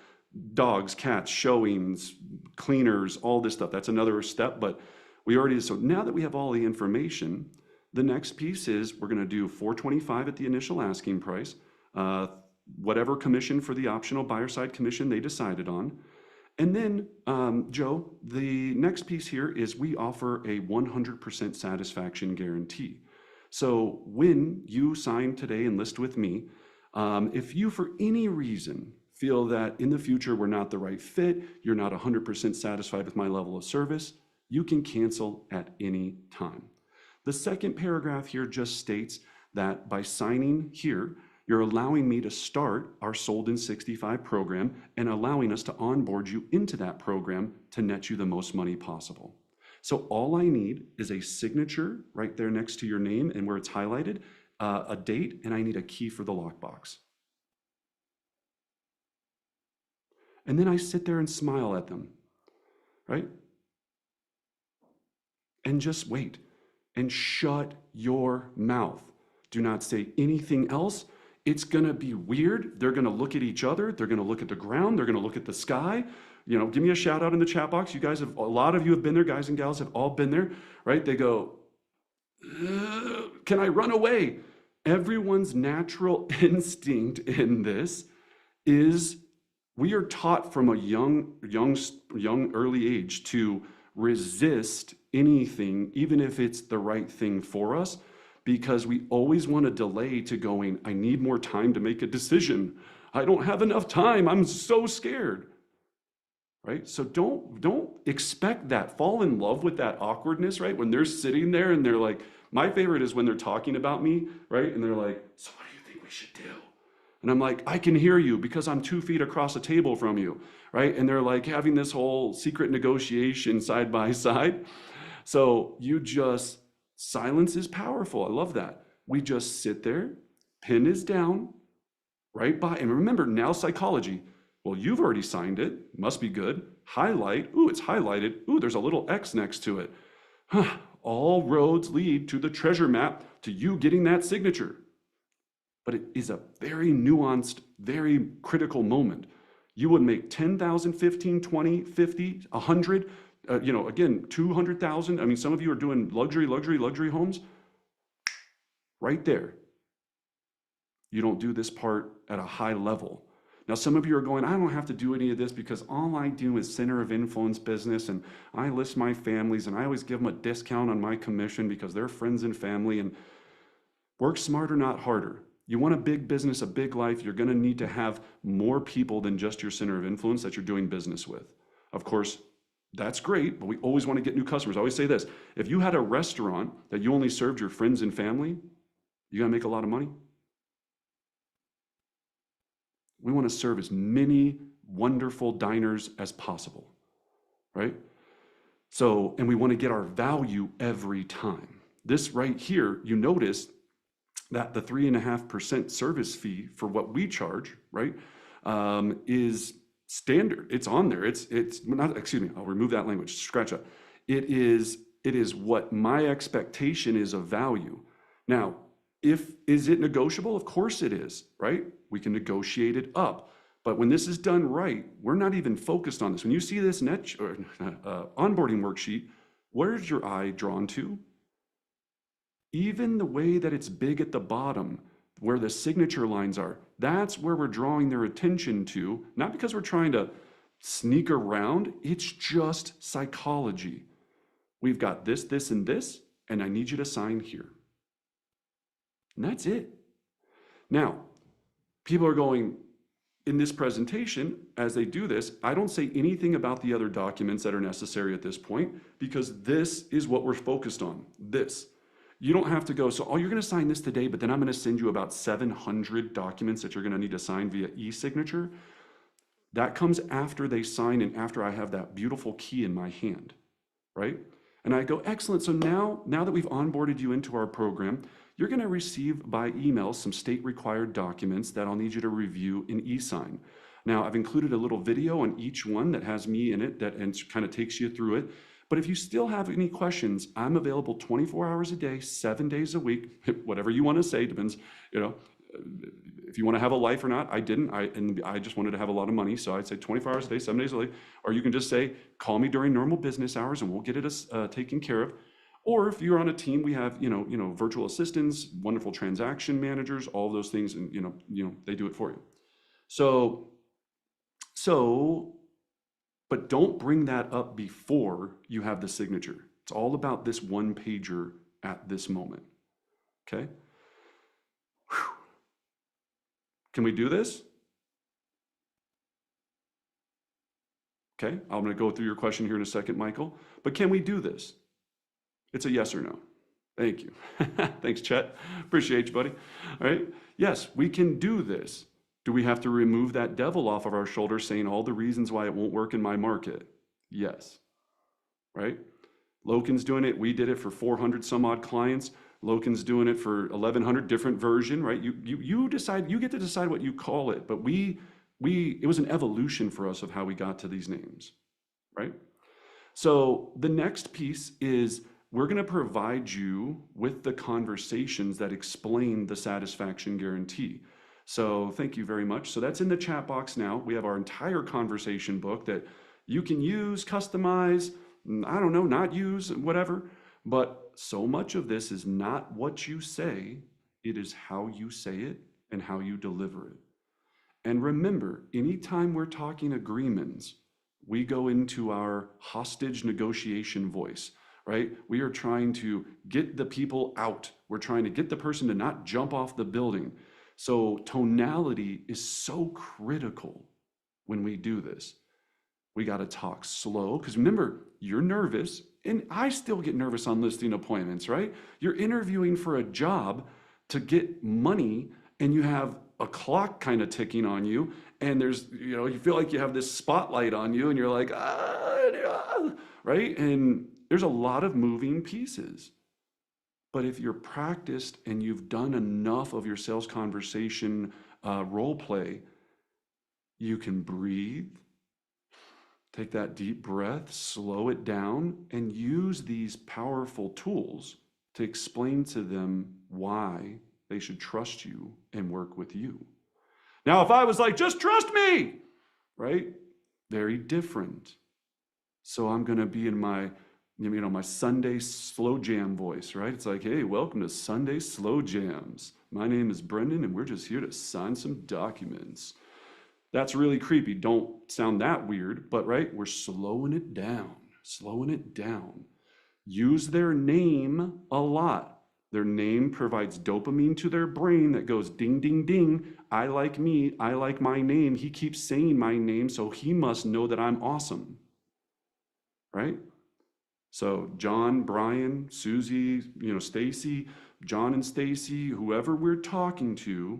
dogs, cats, showings, cleaners, all this stuff. That's another step, but so now that we have all the information, the next piece is we're going to do $425 at the initial asking price, whatever commission for the optional buyer side commission they decided on. And then, Joe, the next piece here is we offer a 100% satisfaction guarantee. So when you sign today and list with me, if you for any reason feel that in the future we're not the right fit, you're not 100% satisfied with my level of service, you can cancel at any time. The second paragraph here just states that by signing here, You're allowing me to start our Sold in 65 program and allowing us to onboard you into that program to net you the most money possible. So all I need is a signature right there next to your name and where it's highlighted, a date, and I need a key for the lockbox. And then I sit there and smile at them, right? And just wait and shut your mouth. Do not say anything else. It's gonna be weird. They're gonna look at each other. They're gonna look at the ground. They're gonna look at the sky. Give me a shout out in the chat box. You guys a lot of you have been there, guys and gals have all been there, right? They go, can I run away? Everyone's natural instinct in this is we are taught from a young early age to resist anything, even if it's the right thing for us, because we always want to delay to going, I need more time to make a decision. I don't have enough time. I'm so scared. Right? So don't expect that. Fall in love with that awkwardness, right? When they're sitting there and they're like, my favorite is when they're talking about me, right? And they're like, so what do you think we should do? And I'm like, I can hear you because I'm 2 feet across the table from you, right? And they're like having this whole secret negotiation side by side. So silence is powerful. I love that. We just sit there, pen is down, right by, and remember now psychology. Well, you've already signed it, must be good. Highlight, ooh, it's highlighted. Ooh, there's a little X next to it. All roads lead to the treasure map, to you getting that signature. But it is a very nuanced, very critical moment. You would make 10,000, 15, 20, 50, 100, again, 200,000. I mean, some of you are doing luxury homes. Right there. You don't do this part at a high level. Now, some of you are going, I don't have to do any of this because all I do is center of influence business and I list my families and I always give them a discount on my commission because they're friends and family. And work smarter, not harder. You want a big business, a big life, you're gonna need to have more people than just your center of influence that you're doing business with. Of course, that's great, but we always want to get new customers. I always say this, if you had a restaurant that you only served your friends and family, you gotta make a lot of money. We want to serve as many wonderful diners as possible, right? So, and we want to get our value every time. This right here, you notice that the 3.5% service fee for what we charge, right, is standard. It's on there. It's not, excuse me, I'll remove that language, scratch that. It is what my expectation is of value. Now, is it negotiable? Of course it is, right? We can negotiate it up. But when this is done right, we're not even focused on this. When you see this onboarding worksheet, where's your eye drawn to? Even the way that it's big at the bottom, where the signature lines are, that's where we're drawing their attention to, not because we're trying to sneak around, it's just psychology. We've got this, this, and this, and I need you to sign here. And that's it. Now, people are going, in this presentation, as they do this, I don't say anything about the other documents that are necessary at this point, because this is what we're focused on, this. You don't have to go, so you're gonna sign this today, but then I'm gonna send you about 700 documents that you're gonna need to sign via e-signature. That comes after they sign and after I have that beautiful key in my hand, right? And I go, excellent, so now that we've onboarded you into our program, you're gonna receive by email some state required documents that I'll need you to review in e-sign. Now, I've included a little video on each one that has me in it and kind of takes you through it. But if you still have any questions, I'm available 24 hours a day, 7 days a week, whatever you wanna say, depends, if you wanna have a life or not. I didn't, I just wanted to have a lot of money, so I'd say 24 hours a day, 7 days a week, or you can just say, call me during normal business hours and we'll get it taken care of. Or if you're on a team, we have, virtual assistants, wonderful transaction managers, all of those things, and, they do it for you. But don't bring that up before you have the signature. It's all about this one pager at this moment, okay? Whew. Can we do this? Okay, I'm gonna go through your question here in a second, Michael, but can we do this? It's a yes or no. Thank you. Thanks, Chet. Appreciate you, buddy. All right. Yes, we can do this. Do we have to remove that devil off of our shoulders saying all the reasons why it won't work in my market? Yes. Right? Loken's doing it. We did it for 400 some odd clients. Loken's doing it for 1,100, different version, right? You decide, you get to decide what you call it, but it was an evolution for us of how we got to these names, right? So the next piece is we're going to provide you with the conversations that explain the satisfaction guarantee. So thank you very much. So that's in the chat box now. We have our entire conversation book that you can use, customize, I don't know, not use, whatever. But so much of this is not what you say, it is how you say it and how you deliver it. And remember, anytime we're talking agreements, we go into our hostage negotiation voice, right? We are trying to get the people out. We're trying to get the person to not jump off the building. So tonality is so critical when we do this. We got to talk slow because remember, you're nervous and I still get nervous on listing appointments, right? You're interviewing for a job to get money and you have a clock kind of ticking on you and there's, you feel like you have this spotlight on you and you're like, right? And there's a lot of moving pieces. But if you're practiced and you've done enough of your sales conversation role play, you can breathe, take that deep breath, slow it down, and use these powerful tools to explain to them why they should trust you and work with you. Now, if I was like, just trust me, right? Very different. So I'm going to be in my Sunday slow jam voice, right? It's like, hey, welcome to Sunday Slow Jams. My name is Brendan, and we're just here to sign some documents. That's really creepy. Don't sound that weird, but right, we're slowing it down, slowing it down. Use their name a lot. Their name provides dopamine to their brain that goes ding, ding, ding. I like me. I like my name. He keeps saying my name, so he must know that I'm awesome, right? So John, Brian, Susie, Stacy, John and Stacy, whoever we're talking to,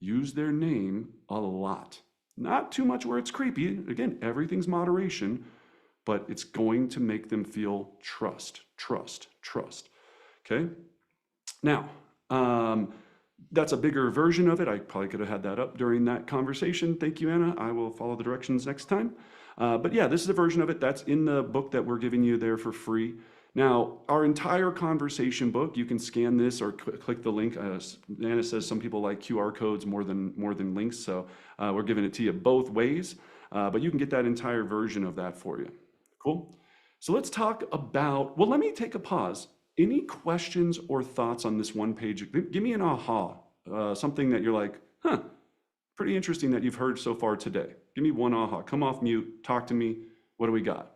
use their name a lot. Not too much where it's creepy. Again, everything's moderation, but it's going to make them feel trust. Okay? Now, that's a bigger version of it. I probably could have had that up during that conversation. Thank you, Anna. I will follow the directions next time. But yeah, this is a version of it that's in the book that we're giving you there for free. Now, our entire conversation book, you can scan this or click the link. Anna says some people like QR codes more than links, so we're giving it to you both ways. But you can get that entire version of that for you. Cool? So let's talk about, well, let me take a pause. Any questions or thoughts on this one page? Give me an aha, something that you're like, pretty interesting that you've heard so far today. Give me one aha. Come off mute, talk to me. What do we got?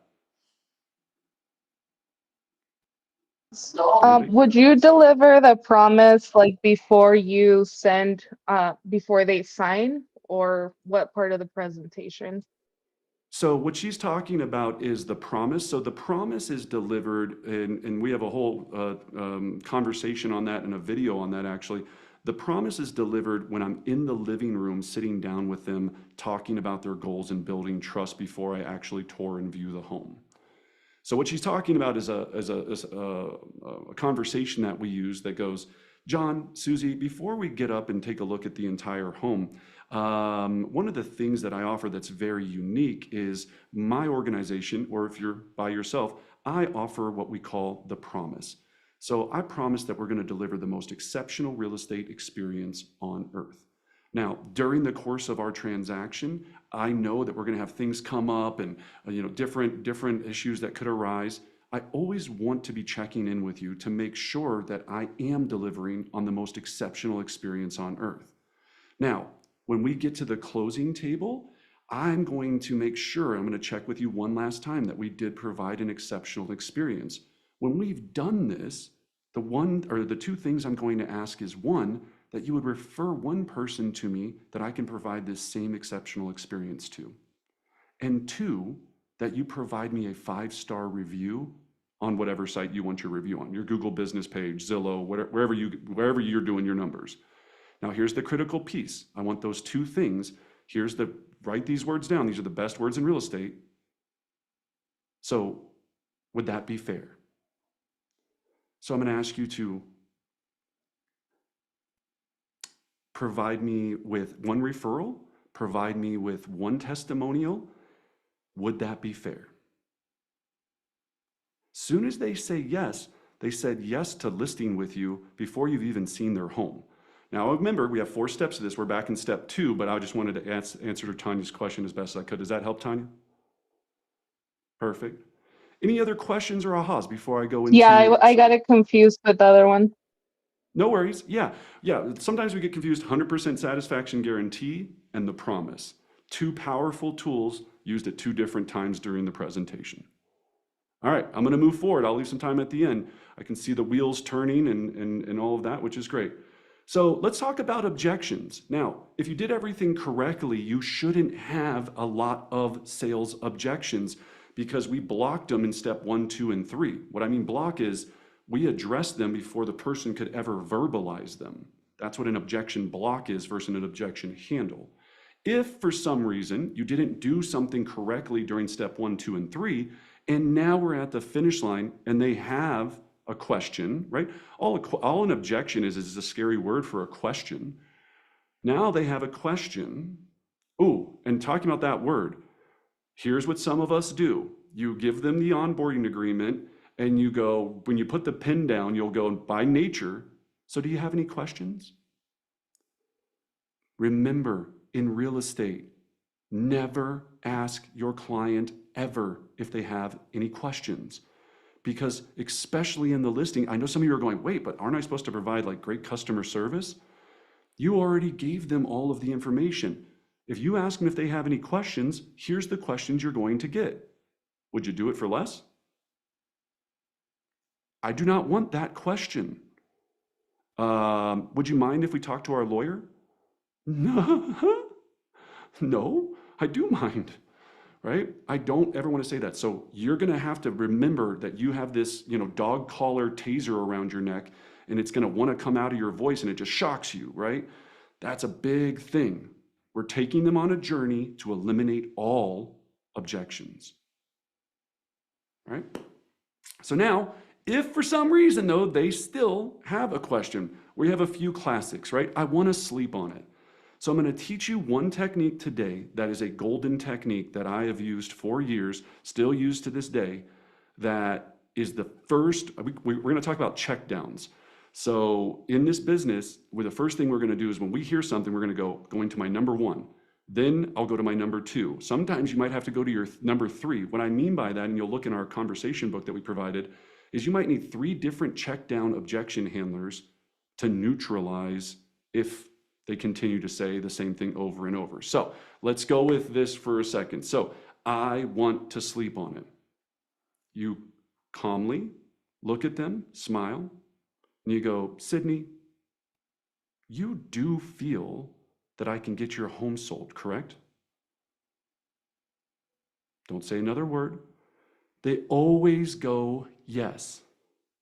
Would you deliver the promise like before you send, before they sign, or what part of the presentation? So what she's talking about is the promise. So the promise is delivered, and we have a whole conversation on that and a video on that actually. The promise is delivered when I'm in the living room sitting down with them, talking about their goals and building trust before I actually tour and view the home. So what she's talking about is a conversation that we use that goes, John, Susie, before we get up and take a look at the entire home, one of the things that I offer that's very unique is my organization, or if you're by yourself, I offer what we call the promise. So I promise that we're going to deliver the most exceptional real estate experience on earth. Now, during the course of our transaction, I know that we're going to have things come up and different issues that could arise. I always want to be checking in with you to make sure that I am delivering on the most exceptional experience on earth. Now, when we get to the closing table, I'm going to make sure, I'm going to check with you one last time that we did provide an exceptional experience. When we've done this, the two things I'm going to ask is one, that you would refer one person to me that I can provide this same exceptional experience to. And two, that you provide me a 5-star review on whatever site you want your review on, your Google business page, Zillow, wherever you're doing your numbers. Now, here's the critical piece. I want those two things. Write these words down. These are the best words in real estate. So would that be fair? So I'm going to ask you to provide me with one referral, provide me with one testimonial. Would that be fair? Soon as they say yes, they said yes to listing with you before you've even seen their home. Now, remember, we have 4 steps to this. We're back in step 2, but I just wanted to answer Tanya's question as best as I could. Does that help, Tanya? Perfect. Any other questions or ahas before I go into? Yeah, I got it confused with the other one. No worries. Yeah. Sometimes we get confused. 100% satisfaction guarantee and the promise. 2 powerful tools used at 2 different times during the presentation. All right, I'm going to move forward. I'll leave some time at the end. I can see the wheels turning and all of that, which is great. So let's talk about objections. Now, if you did everything correctly, you shouldn't have a lot of sales objections because we blocked them in step 1, 2, and 3. What I mean block is we addressed them before the person could ever verbalize them. That's what an objection block is versus an objection handle. If for some reason you didn't do something correctly during step 1, 2, and 3, and now we're at the finish line and they have a question, right? All an objection is a scary word for a question. Now they have a question. Ooh, and talking about that word, here's what some of us do. You give them the onboarding agreement and you go, when you put the pen down, you'll go by nature. So do you have any questions? Remember, in real estate, never ask your client ever if they have any questions. Because especially in the listing, I know some of you are going, wait, but aren't I supposed to provide like great customer service? You already gave them all of the information. If you ask them if they have any questions, here's the questions you're going to get. Would you do it for less? I do not want that question. Would you mind if we talk to our lawyer? No, I do mind. Right? I don't ever want to say that. So you're going to have to remember that you have this, dog collar taser around your neck, and it's going to want to come out of your voice, and it just shocks you, right? That's a big thing. We're taking them on a journey to eliminate all objections. Right? So now, if for some reason, though, they still have a question, we have a few classics, right? I want to sleep on it. So I'm going to teach you one technique today that is a golden technique that I have used for years, still used to this day, that is the first, we're going to talk about checkdowns. So in this business, the first thing we're going to do is when we hear something, we're going to go into my number 1. Then I'll go to my number 2. Sometimes you might have to go to your number 3. What I mean by that, and you'll look in our conversation book that we provided, is you might need 3 different checkdown objection handlers to neutralize if they continue to say the same thing over and over. So let's go with this for a second. So I want to sleep on it. You calmly look at them, smile, and you go, Sydney, you do feel that I can get your home sold, correct? Don't say another word. They always go, yes.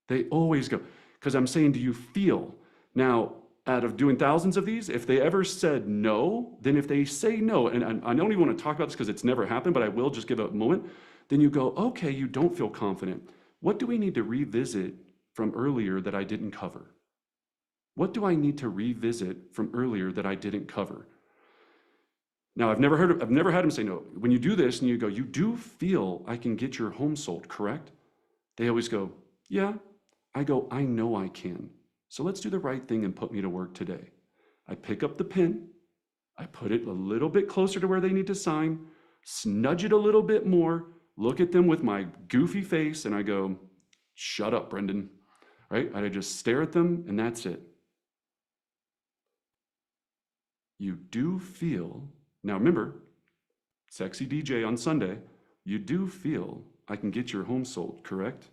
They always go, because I'm saying, do you feel? Now, out of doing thousands of these, if they ever said no, then if they say no, and I don't even want to talk about this because it's never happened, but I will just give a moment, then you go, okay, you don't feel confident. What do we need to revisit from earlier that I didn't cover? What do I need to revisit from earlier that I didn't cover? Now, I've never had them say no. When you do this and you go, you do feel I can get your home sold, correct? They always go, yeah. I go, I know I can. So let's do the right thing and put me to work today. I pick up the pen, I put it a little bit closer to where they need to sign, nudge it a little bit more, look at them with my goofy face, and I go, shut up, Brendan, right? I just stare at them, and that's it. You do feel, now remember, sexy DJ on Sunday, you do feel I can get your home sold, correct?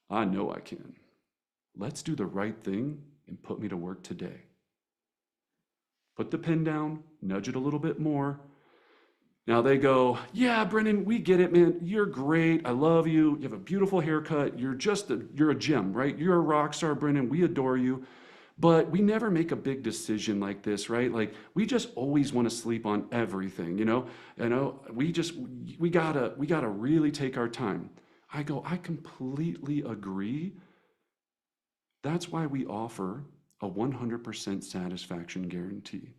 I know I can. Let's do the right thing and put me to work today. Put the pen down, nudge it a little bit more. Now they go, yeah, Brennan, we get it, man. You're great. I love you. You have a beautiful haircut. You're a gem, right? You're a rock star, Brennan. We adore you. But we never make a big decision like this, right? Like we just always want to sleep on everything, you know? We gotta really take our time. I go, I completely agree. That's why we offer a 100% satisfaction guarantee.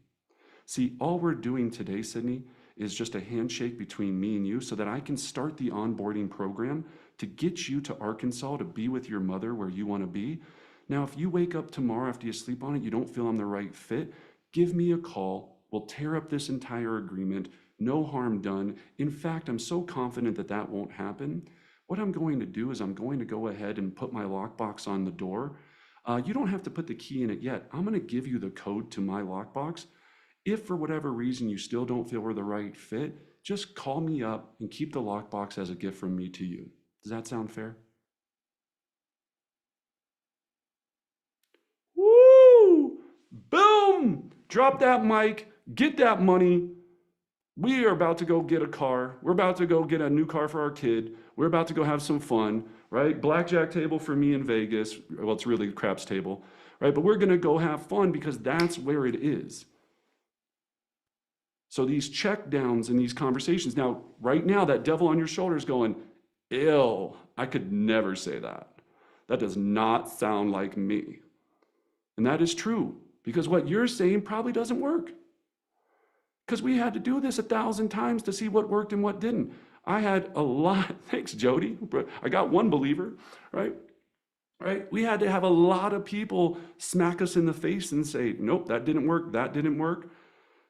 See, all we're doing today, Sydney, is just a handshake between me and you so that I can start the onboarding program to get you to Arkansas to be with your mother where you want to be. Now, if you wake up tomorrow after you sleep on it, you don't feel I'm the right fit, give me a call. We'll tear up this entire agreement. No harm done. In fact, I'm so confident that that won't happen. What I'm going to do is I'm going to go ahead and put my lockbox on the door. You don't have to put the key in it yet. I'm going to give you the code to my lockbox. If for whatever reason you still don't feel we're the right fit, just call me up and keep the lockbox as a gift from me to you. Does that sound fair? Woo! Boom! Drop that mic, get that money. We are about to go get a car. We're about to go get a new car for our kid. We're about to go have some fun, right? Blackjack table for me in Vegas. Well, it's really a craps table, right? But we're going to go have fun because that's where it is. So these check downs and these conversations. Now, right now, that devil on your shoulder is going, ill. I could never say that. That does not sound like me. And that is true because what you're saying probably doesn't work. Because we had to do this 1,000 times to see what worked and what didn't. I had a lot, thanks Jody, I got one believer, right? Right? We had to have a lot of people smack us in the face and say, nope, that didn't work, that didn't work.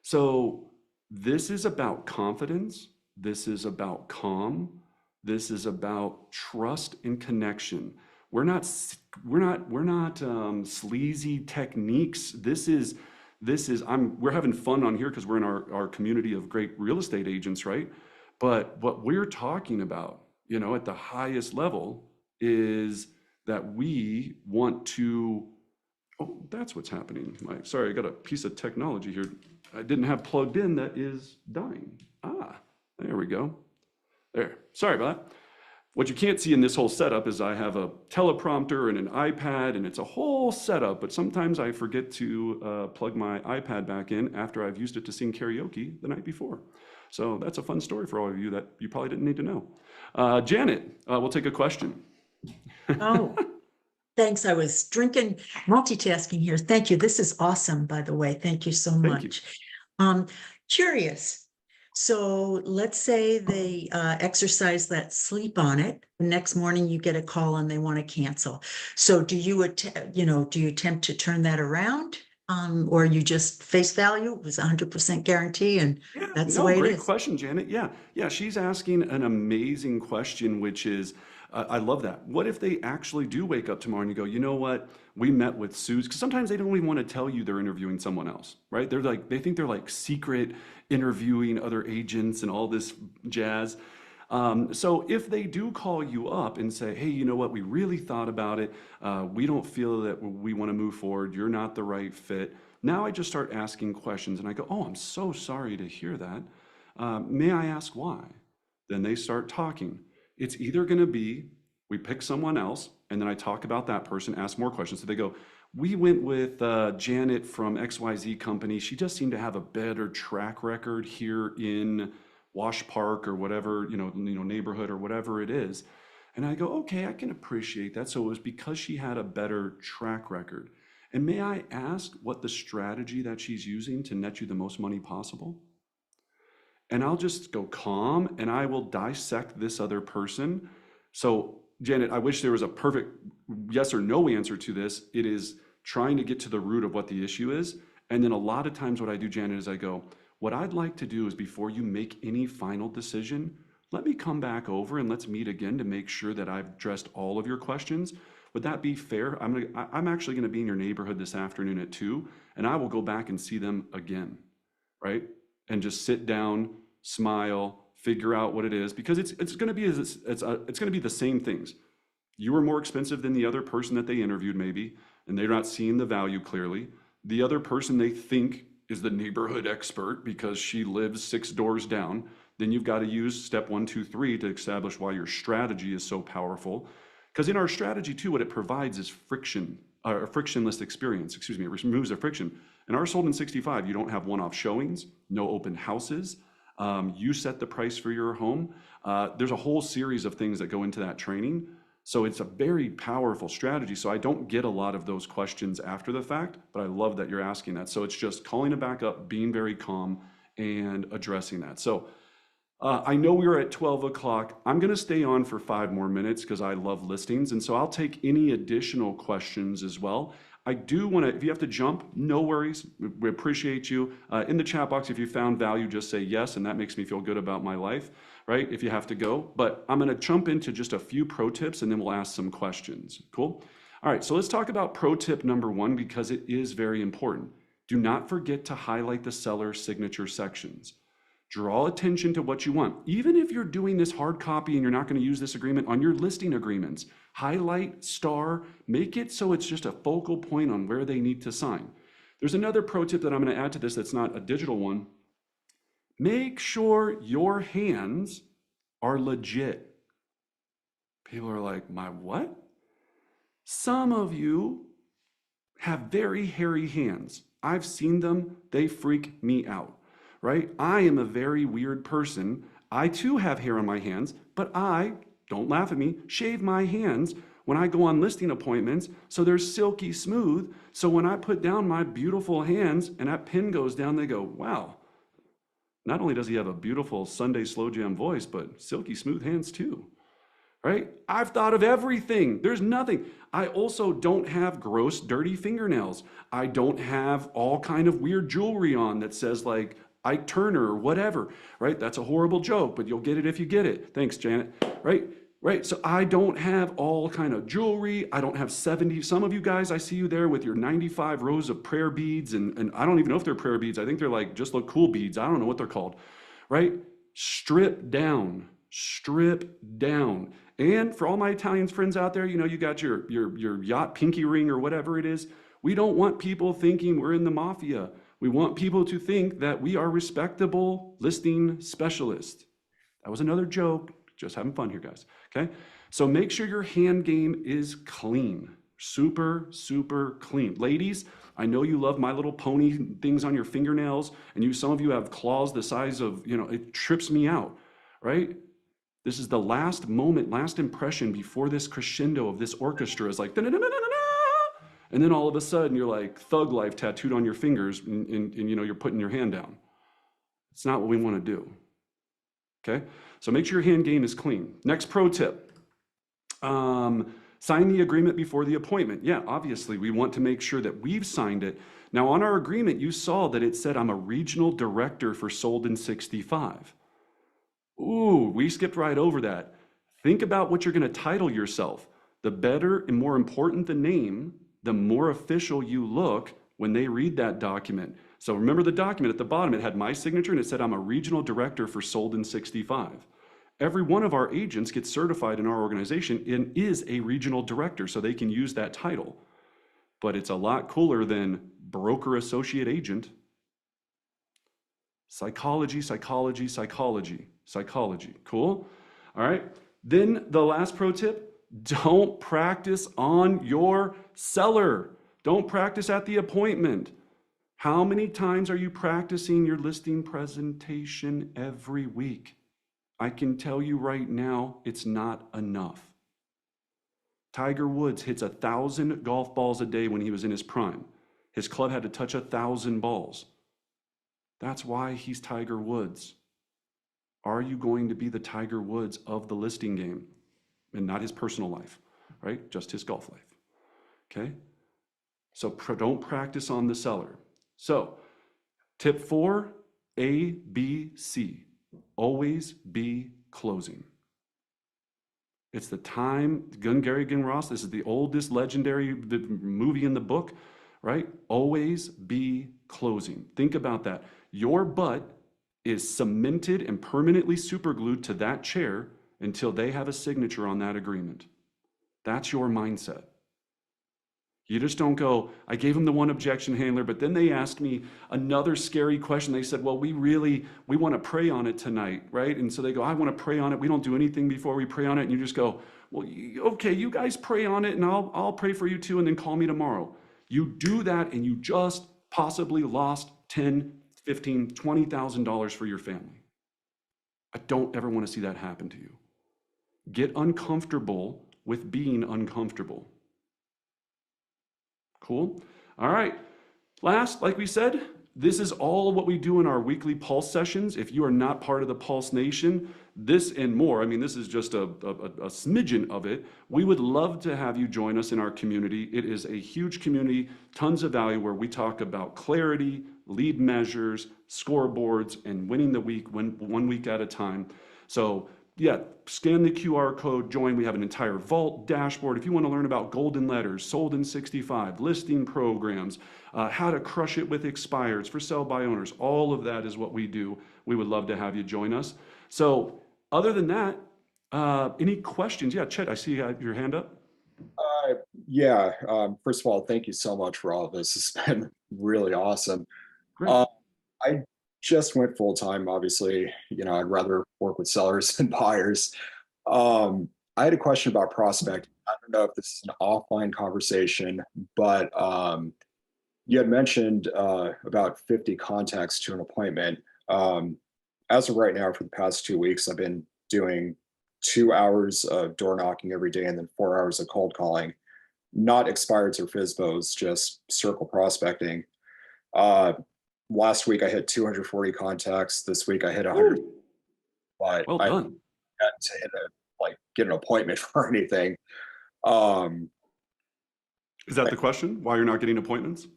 So this is about confidence. This is about calm. This is about trust and connection. We're not sleazy techniques. We're having fun on here because we're in our community of great real estate agents, right? But what we're talking about, at the highest level is that we want to, oh, that's what's happening. Sorry, I got a piece of technology here I didn't have plugged in that is dying. There we go. There, sorry about that. What you can't see in this whole setup is I have a teleprompter and an iPad and it's a whole setup, but sometimes I forget to plug my iPad back in after I've used it to sing karaoke the night before. So that's a fun story for all of you that you probably didn't need to know. Janet, we'll take a question. Oh, thanks. I was drinking, multitasking here. Thank you. This is awesome, by the way. Thank you so much. Curious. So let's say they exercise that sleep on it. The next morning you get a call and they want to cancel. So do you attempt to turn that around? Or you just face value it was 100% guarantee and that's the way it is. Great question, Janet. Yeah, she's asking an amazing question, which is, I love that. What if they actually do wake up tomorrow and you go, you know what? We met with Suze, because sometimes they don't even want to tell you they're interviewing someone else, right? They think they're like secret interviewing other agents and all this jazz. So if they do call you up and say, hey, you know what? We really thought about it. We don't feel that we want to move forward. You're not the right fit. Now I just start asking questions and I go, oh, I'm so sorry to hear that. May I ask why? Then they start talking. It's either going to be we pick someone else and then I talk about that person, ask more questions. So they go, we went with Janet from XYZ company. She just seemed to have a better track record here in Wash Park or whatever, neighborhood or whatever it is. And I go, okay, I can appreciate that. So it was because she had a better track record. And may I ask what the strategy that she's using to net you the most money possible? And I'll just go calm and I will dissect this other person. So Janet, I wish there was a perfect yes or no answer to this. It is trying to get to the root of what the issue is. And then a lot of times what I do, Janet, is I go, what I'd like to do is before you make any final decision, let me come back over and let's meet again to make sure that I've addressed all of your questions. Would that be fair? I'm actually gonna be in your neighborhood this afternoon at 2, and I will go back and see them again, right? And just sit down, smile, figure out what it is, because it's going to be the same things. You were more expensive than the other person that they interviewed maybe, and they're not seeing the value clearly. The other person they think is the neighborhood expert because she lives 6 doors down. Then you've got to use step 1, 2, 3 to establish why your strategy is so powerful. Because in our strategy too, what it provides is friction, a frictionless experience, excuse me, it removes the friction. In our Sold in 65, you don't have one-off showings, no open houses. You set the price for your home. There's a whole series of things that go into that training. So it's a very powerful strategy. So I don't get a lot of those questions after the fact, but I love that you're asking that. So it's just calling it back up, being very calm, and addressing that. So I know we were at 12 o'clock. I'm going to stay on for 5 more minutes because I love listings. And so I'll take any additional questions as well. I do want to, if you have to jump, no worries. We appreciate you. In the chat box, if you found value, just say yes, and that makes me feel good about my life, right? If you have to go. But I'm going to jump into just a few pro tips, and then we'll ask some questions. Cool? All right, so let's talk about pro tip number 1 because it is very important. Do not forget to highlight the seller signature sections. Draw attention to what you want. Even if you're doing this hard copy and you're not going to use this agreement on your listing agreements, highlight, star, make it so it's just a focal point on where they need to sign. There's another pro tip that I'm going to add to this that's not a digital one. Make sure your hands are legit. People are like, my what? Some of you have very hairy hands. I've seen them. They freak me out. Right? I am a very weird person. I too have hair on my hands, but I, don't laugh at me, shave my hands when I go on listing appointments so they're silky smooth. So when I put down my beautiful hands and that pin goes down, they go, wow, not only does he have a beautiful Sunday slow jam voice, but silky smooth hands too. Right? I've thought of everything. There's nothing. I also don't have gross, dirty fingernails. I don't have all kind of weird jewelry on that says like, Ike Turner or whatever, right? That's a horrible joke, but you'll get it if you get it. Thanks, Janet, right? Right, so I don't have all kind of jewelry. I don't have 70. Some of you guys, I see you there with your 95 rows of prayer beads, and I don't even know if they're prayer beads. I think they're like, just look cool beads. I don't know what they're called, right? Strip down, strip down. And for all my Italian friends out there, you know, you got your yacht pinky ring or whatever it is. We don't want people thinking we're in the mafia. We want people to think that we are respectable listing specialists. That was another joke, just having fun here, guys, okay? So make sure your hand game is clean, super, super clean. Ladies, I know you love My Little Pony things on your fingernails, and some of you have claws the size of, you know, it trips me out, right? This is the last moment, last impression before this crescendo of this orchestra is like, and then all of a sudden you're like thug life tattooed on your fingers and you know, you're putting your hand down. It's not what we want to do. Okay? So make sure your hand game is clean. Next pro tip. Sign the agreement before the appointment. Yeah, obviously we want to make sure that we've signed it. Now on our agreement, you saw that it said I'm a regional director for Sold in 65. Ooh, we skipped right over that. Think about what you're going to title yourself. The better and more important the name, the more official you look when they read that document. So remember the document at the bottom, it had my signature and it said I'm a regional director for Sold in 65. Every one of our agents gets certified in our organization and is a regional director, so they can use that title. But it's a lot cooler than broker associate agent. Psychology, psychology, psychology, psychology. Cool? All right. Then the last pro tip, don't practice on your seller. Don't practice at the appointment. How many times are you practicing your listing presentation every week? I can tell you right now, it's not enough. Tiger Woods hits 1,000 golf balls a day when he was in his prime. His club had to touch 1,000 balls. That's why he's Tiger Woods. Are you going to be the Tiger Woods of the listing game? And not his personal life, right? Just his golf life, okay? So don't practice on the seller. So tip 4, A, B, C. Always be closing. It's the time, Glengarry Glen Ross, this is the oldest legendary movie in the book, right? Always be closing. Think about that. Your butt is cemented and permanently superglued to that chair until they have a signature on that agreement. That's your mindset. You just don't go, I gave them the one objection handler, but then they asked me another scary question. They said, well, we want to pray on it tonight, right? And so they go, I want to pray on it. We don't do anything before we pray on it. And you just go, well, okay, you guys pray on it and I'll pray for you too, and then call me tomorrow. You do that and you just possibly lost $10, $15, $20,000 for your family. I don't ever want to see that happen to you. Get uncomfortable with being uncomfortable. Cool. All right. Last, like we said, this is all what we do in our weekly Pulse sessions. If you are not part of the Pulse Nation, this and more, I mean, this is just a smidgen of it. We would love to have you join us in our community. It is a huge community, tons of value where we talk about clarity, lead measures, scoreboards, and winning the week, one week at a time. So yeah, scan the QR code, join. We have an entire vault dashboard. If you want to learn about golden letters, sold in 65, listing programs, how to crush it with expireds for sell by owners, all of that is what we do. We would love to have you join us. So other than that, any questions? Yeah, Chet, I see you have your hand up. Yeah, first of all, thank you so much for all of this. It's been really awesome. Great. I just went full time. Obviously, I'd rather work with sellers than buyers. I had a question about prospecting. I don't know if this is an offline conversation, but you had mentioned about 50 contacts to an appointment. As of right now, for the past 2 weeks, I've been doing 2 hours of door knocking every day and then 4 hours of cold calling. Not expireds or FSBOs, just circle prospecting. Last week I hit 240 contacts. This week I hit 100. Ooh, But well I done. had to get an appointment for anything. Is that the question? Why you're not getting appointments?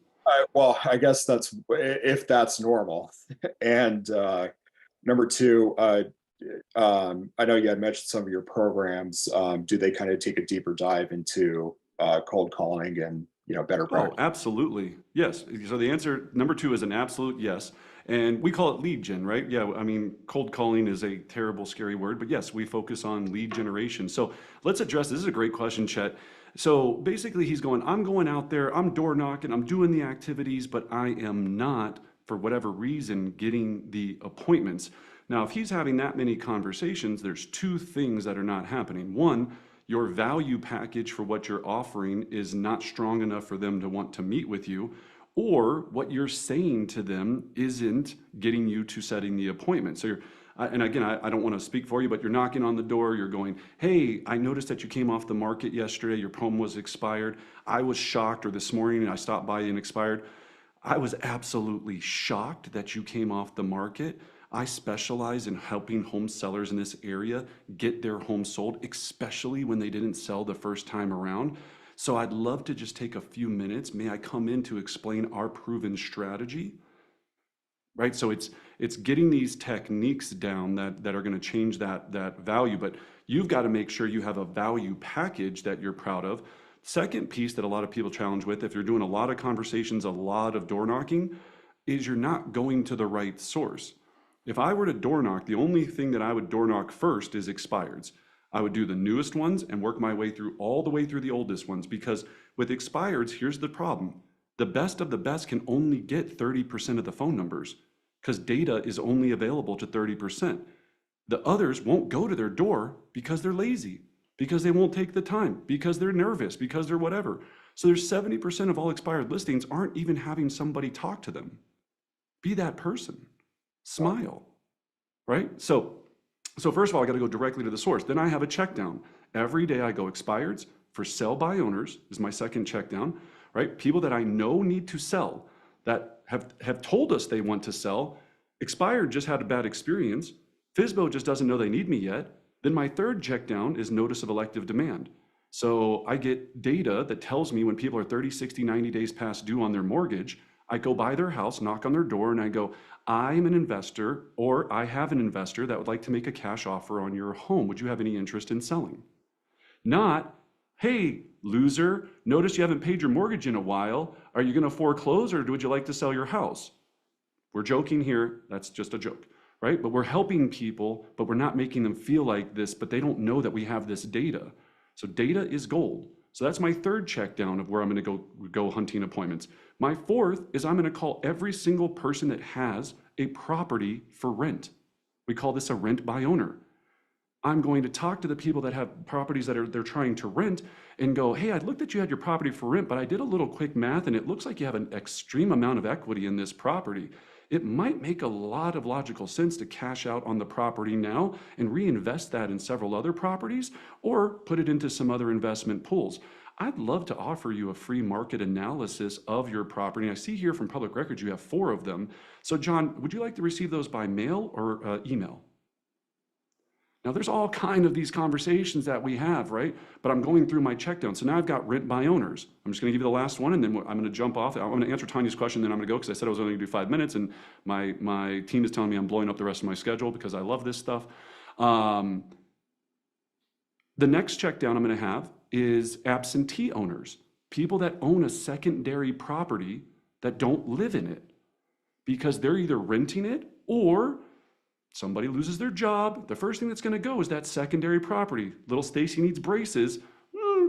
Well, I guess that's if that's normal. And number two, I know you had mentioned some of your programs. Do they kind of take a deeper dive into cold calling and better Oh, practice? absolutely. Yes. So the answer, number two, is an absolute yes. And we call it lead gen, right? Yeah, I mean, cold calling is a terrible, scary word, but yes, we focus on lead generation. So let's address, this is a great question, Chet. So basically he's going, I'm going out there, I'm door knocking, I'm doing the activities, but I am not, for whatever reason, getting the appointments. Now, if he's having that many conversations, there's two things that are not happening. One, your value package for what you're offering is not strong enough for them to want to meet with you, or what you're saying to them isn't getting you to setting the appointment. So and again, I don't want to speak for you, but you're knocking on the door, you're going, hey, I noticed that you came off the market yesterday, your home was expired. I was shocked, or this morning I stopped by and expired. I was absolutely shocked that you came off the market. I specialize in helping home sellers in this area get their home sold, especially when they didn't sell the first time around. So I'd love to just take a few minutes. May I come in to explain our proven strategy? Right? So it's getting these techniques down that are going to change that value, but you've got to make sure you have a value package that you're proud of. Second piece that a lot of people challenge with, if you're doing a lot of conversations, a lot of door knocking, is you're not going to the right source. If I were to door knock, the only thing that I would door knock first is expireds. I would do the newest ones and work my way through all the way through the oldest ones, because with expireds, here's the problem. The best of the best can only get 30% of the phone numbers because data is only available to 30%. The others won't go to their door because they're lazy, because they won't take the time, because they're nervous, because they're whatever. So there's 70% of all expired listings aren't even having somebody talk to them. Be that person. Smile, right? So first of all, I got to go directly to the source. Then I have a check down. Every day I go expireds for sell by owners is my second check down, right? People that I know need to sell, that have told us they want to sell. Expired just had a bad experience. FSBO just doesn't know they need me yet. Then my third check down is notice of elective demand. So I get data that tells me when people are 30, 60, 90 days past due on their mortgage. I go by their house, knock on their door, and I go, I'm an investor, or I have an investor that would like to make a cash offer on your home. Would you have any interest in selling? Not, hey, loser, notice you haven't paid your mortgage in a while. Are you going to foreclose, or would you like to sell your house? We're joking here. That's just a joke, right? But we're helping people, but we're not making them feel like this, but they don't know that we have this data. So data is gold. So that's my third check down of where I'm going to go hunting appointments. My fourth is I'm going to call every single person that has a property for rent. We call this a rent by owner. I'm going to talk to the people that have properties that they're trying to rent and go, hey, I looked that you had your property for rent, but I did a little quick math and it looks like you have an extreme amount of equity in this property. It might make a lot of logical sense to cash out on the property now and reinvest that in several other properties or put it into some other investment pools. I'd love to offer you a free market analysis of your property. I see here from Public Records you have 4 of them. So John, would you like to receive those by mail or email? Now there's all kind of these conversations that we have, right? But I'm going through my check down. So now I've got rent by owners. I'm just gonna give you the last one and then I'm gonna jump off. I'm gonna answer Tanya's question, then I'm gonna go because I said I was only gonna do 5 minutes and my team is telling me I'm blowing up the rest of my schedule because I love this stuff. The next check down I'm gonna have is absentee owners, people that own a secondary property that don't live in it because they're either renting it or somebody loses their job. The first thing that's going to go is that secondary property. Little Stacy needs braces.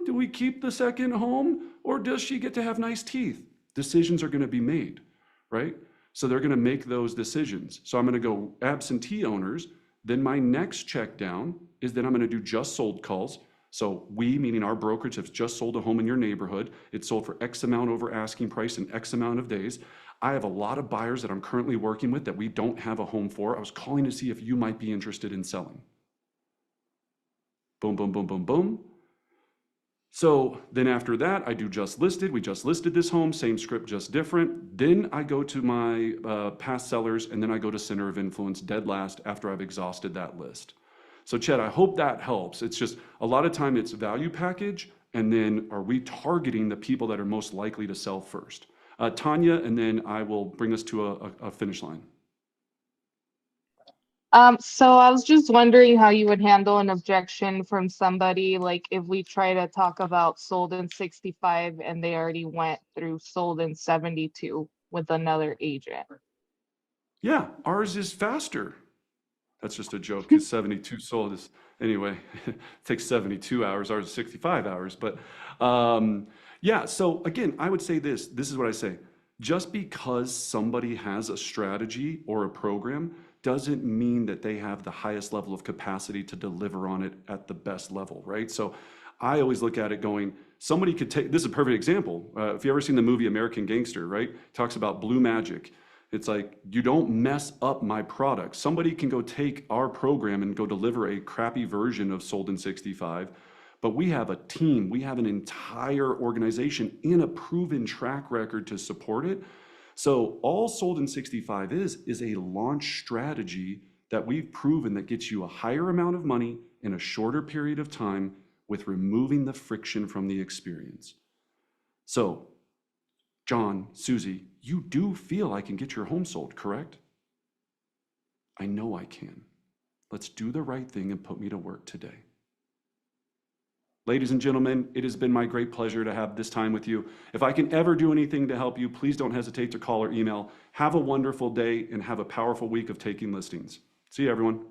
Do we keep the second home or does she get to have nice teeth? Decisions are going to be made, right? So they're going to make those decisions. So I'm going to go absentee owners. Then my next check down is that I'm going to do just sold calls. So we, meaning our brokerage, have just sold a home in your neighborhood. It's sold for X amount over asking price in X amount of days. I have a lot of buyers that I'm currently working with that we don't have a home for. I was calling to see if you might be interested in selling. Boom, boom, boom, boom, boom. So then after that, I do just listed. We just listed this home, same script, just different. Then I go to my past sellers and then I go to center of influence dead last after I've exhausted that list. So Chet, I hope that helps. It's just a lot of time it's value package and then are we targeting the people that are most likely to sell first? Tanya, and then I will bring us to a finish line. So I was just wondering how you would handle an objection from somebody, like if we try to talk about sold in 65 and they already went through sold in 72 with another agent. Yeah, ours is faster. That's just a joke because 72 sold is, anyway, it takes 72 hours, ours is 65 hours. But yeah, so again, I would say this is what I say. Just because somebody has a strategy or a program doesn't mean that they have the highest level of capacity to deliver on it at the best level, right? So I always look at it going, somebody could take, this is a perfect example. If you ever seen the movie American Gangster, right? Talks about blue magic. It's like, you don't mess up my product. Somebody can go take our program and go deliver a crappy version of sold in 65, but we have a team, we have an entire organization in a proven track record to support it. So all sold in 65 is a launch strategy that we've proven that gets you a higher amount of money in a shorter period of time with removing the friction from the experience. So John, Susie, you do feel I can get your home sold, correct? I know I can. Let's do the right thing and put me to work today. Ladies and gentlemen, it has been my great pleasure to have this time with you. If I can ever do anything to help you, please don't hesitate to call or email. Have a wonderful day and have a powerful week of taking listings. See you, everyone.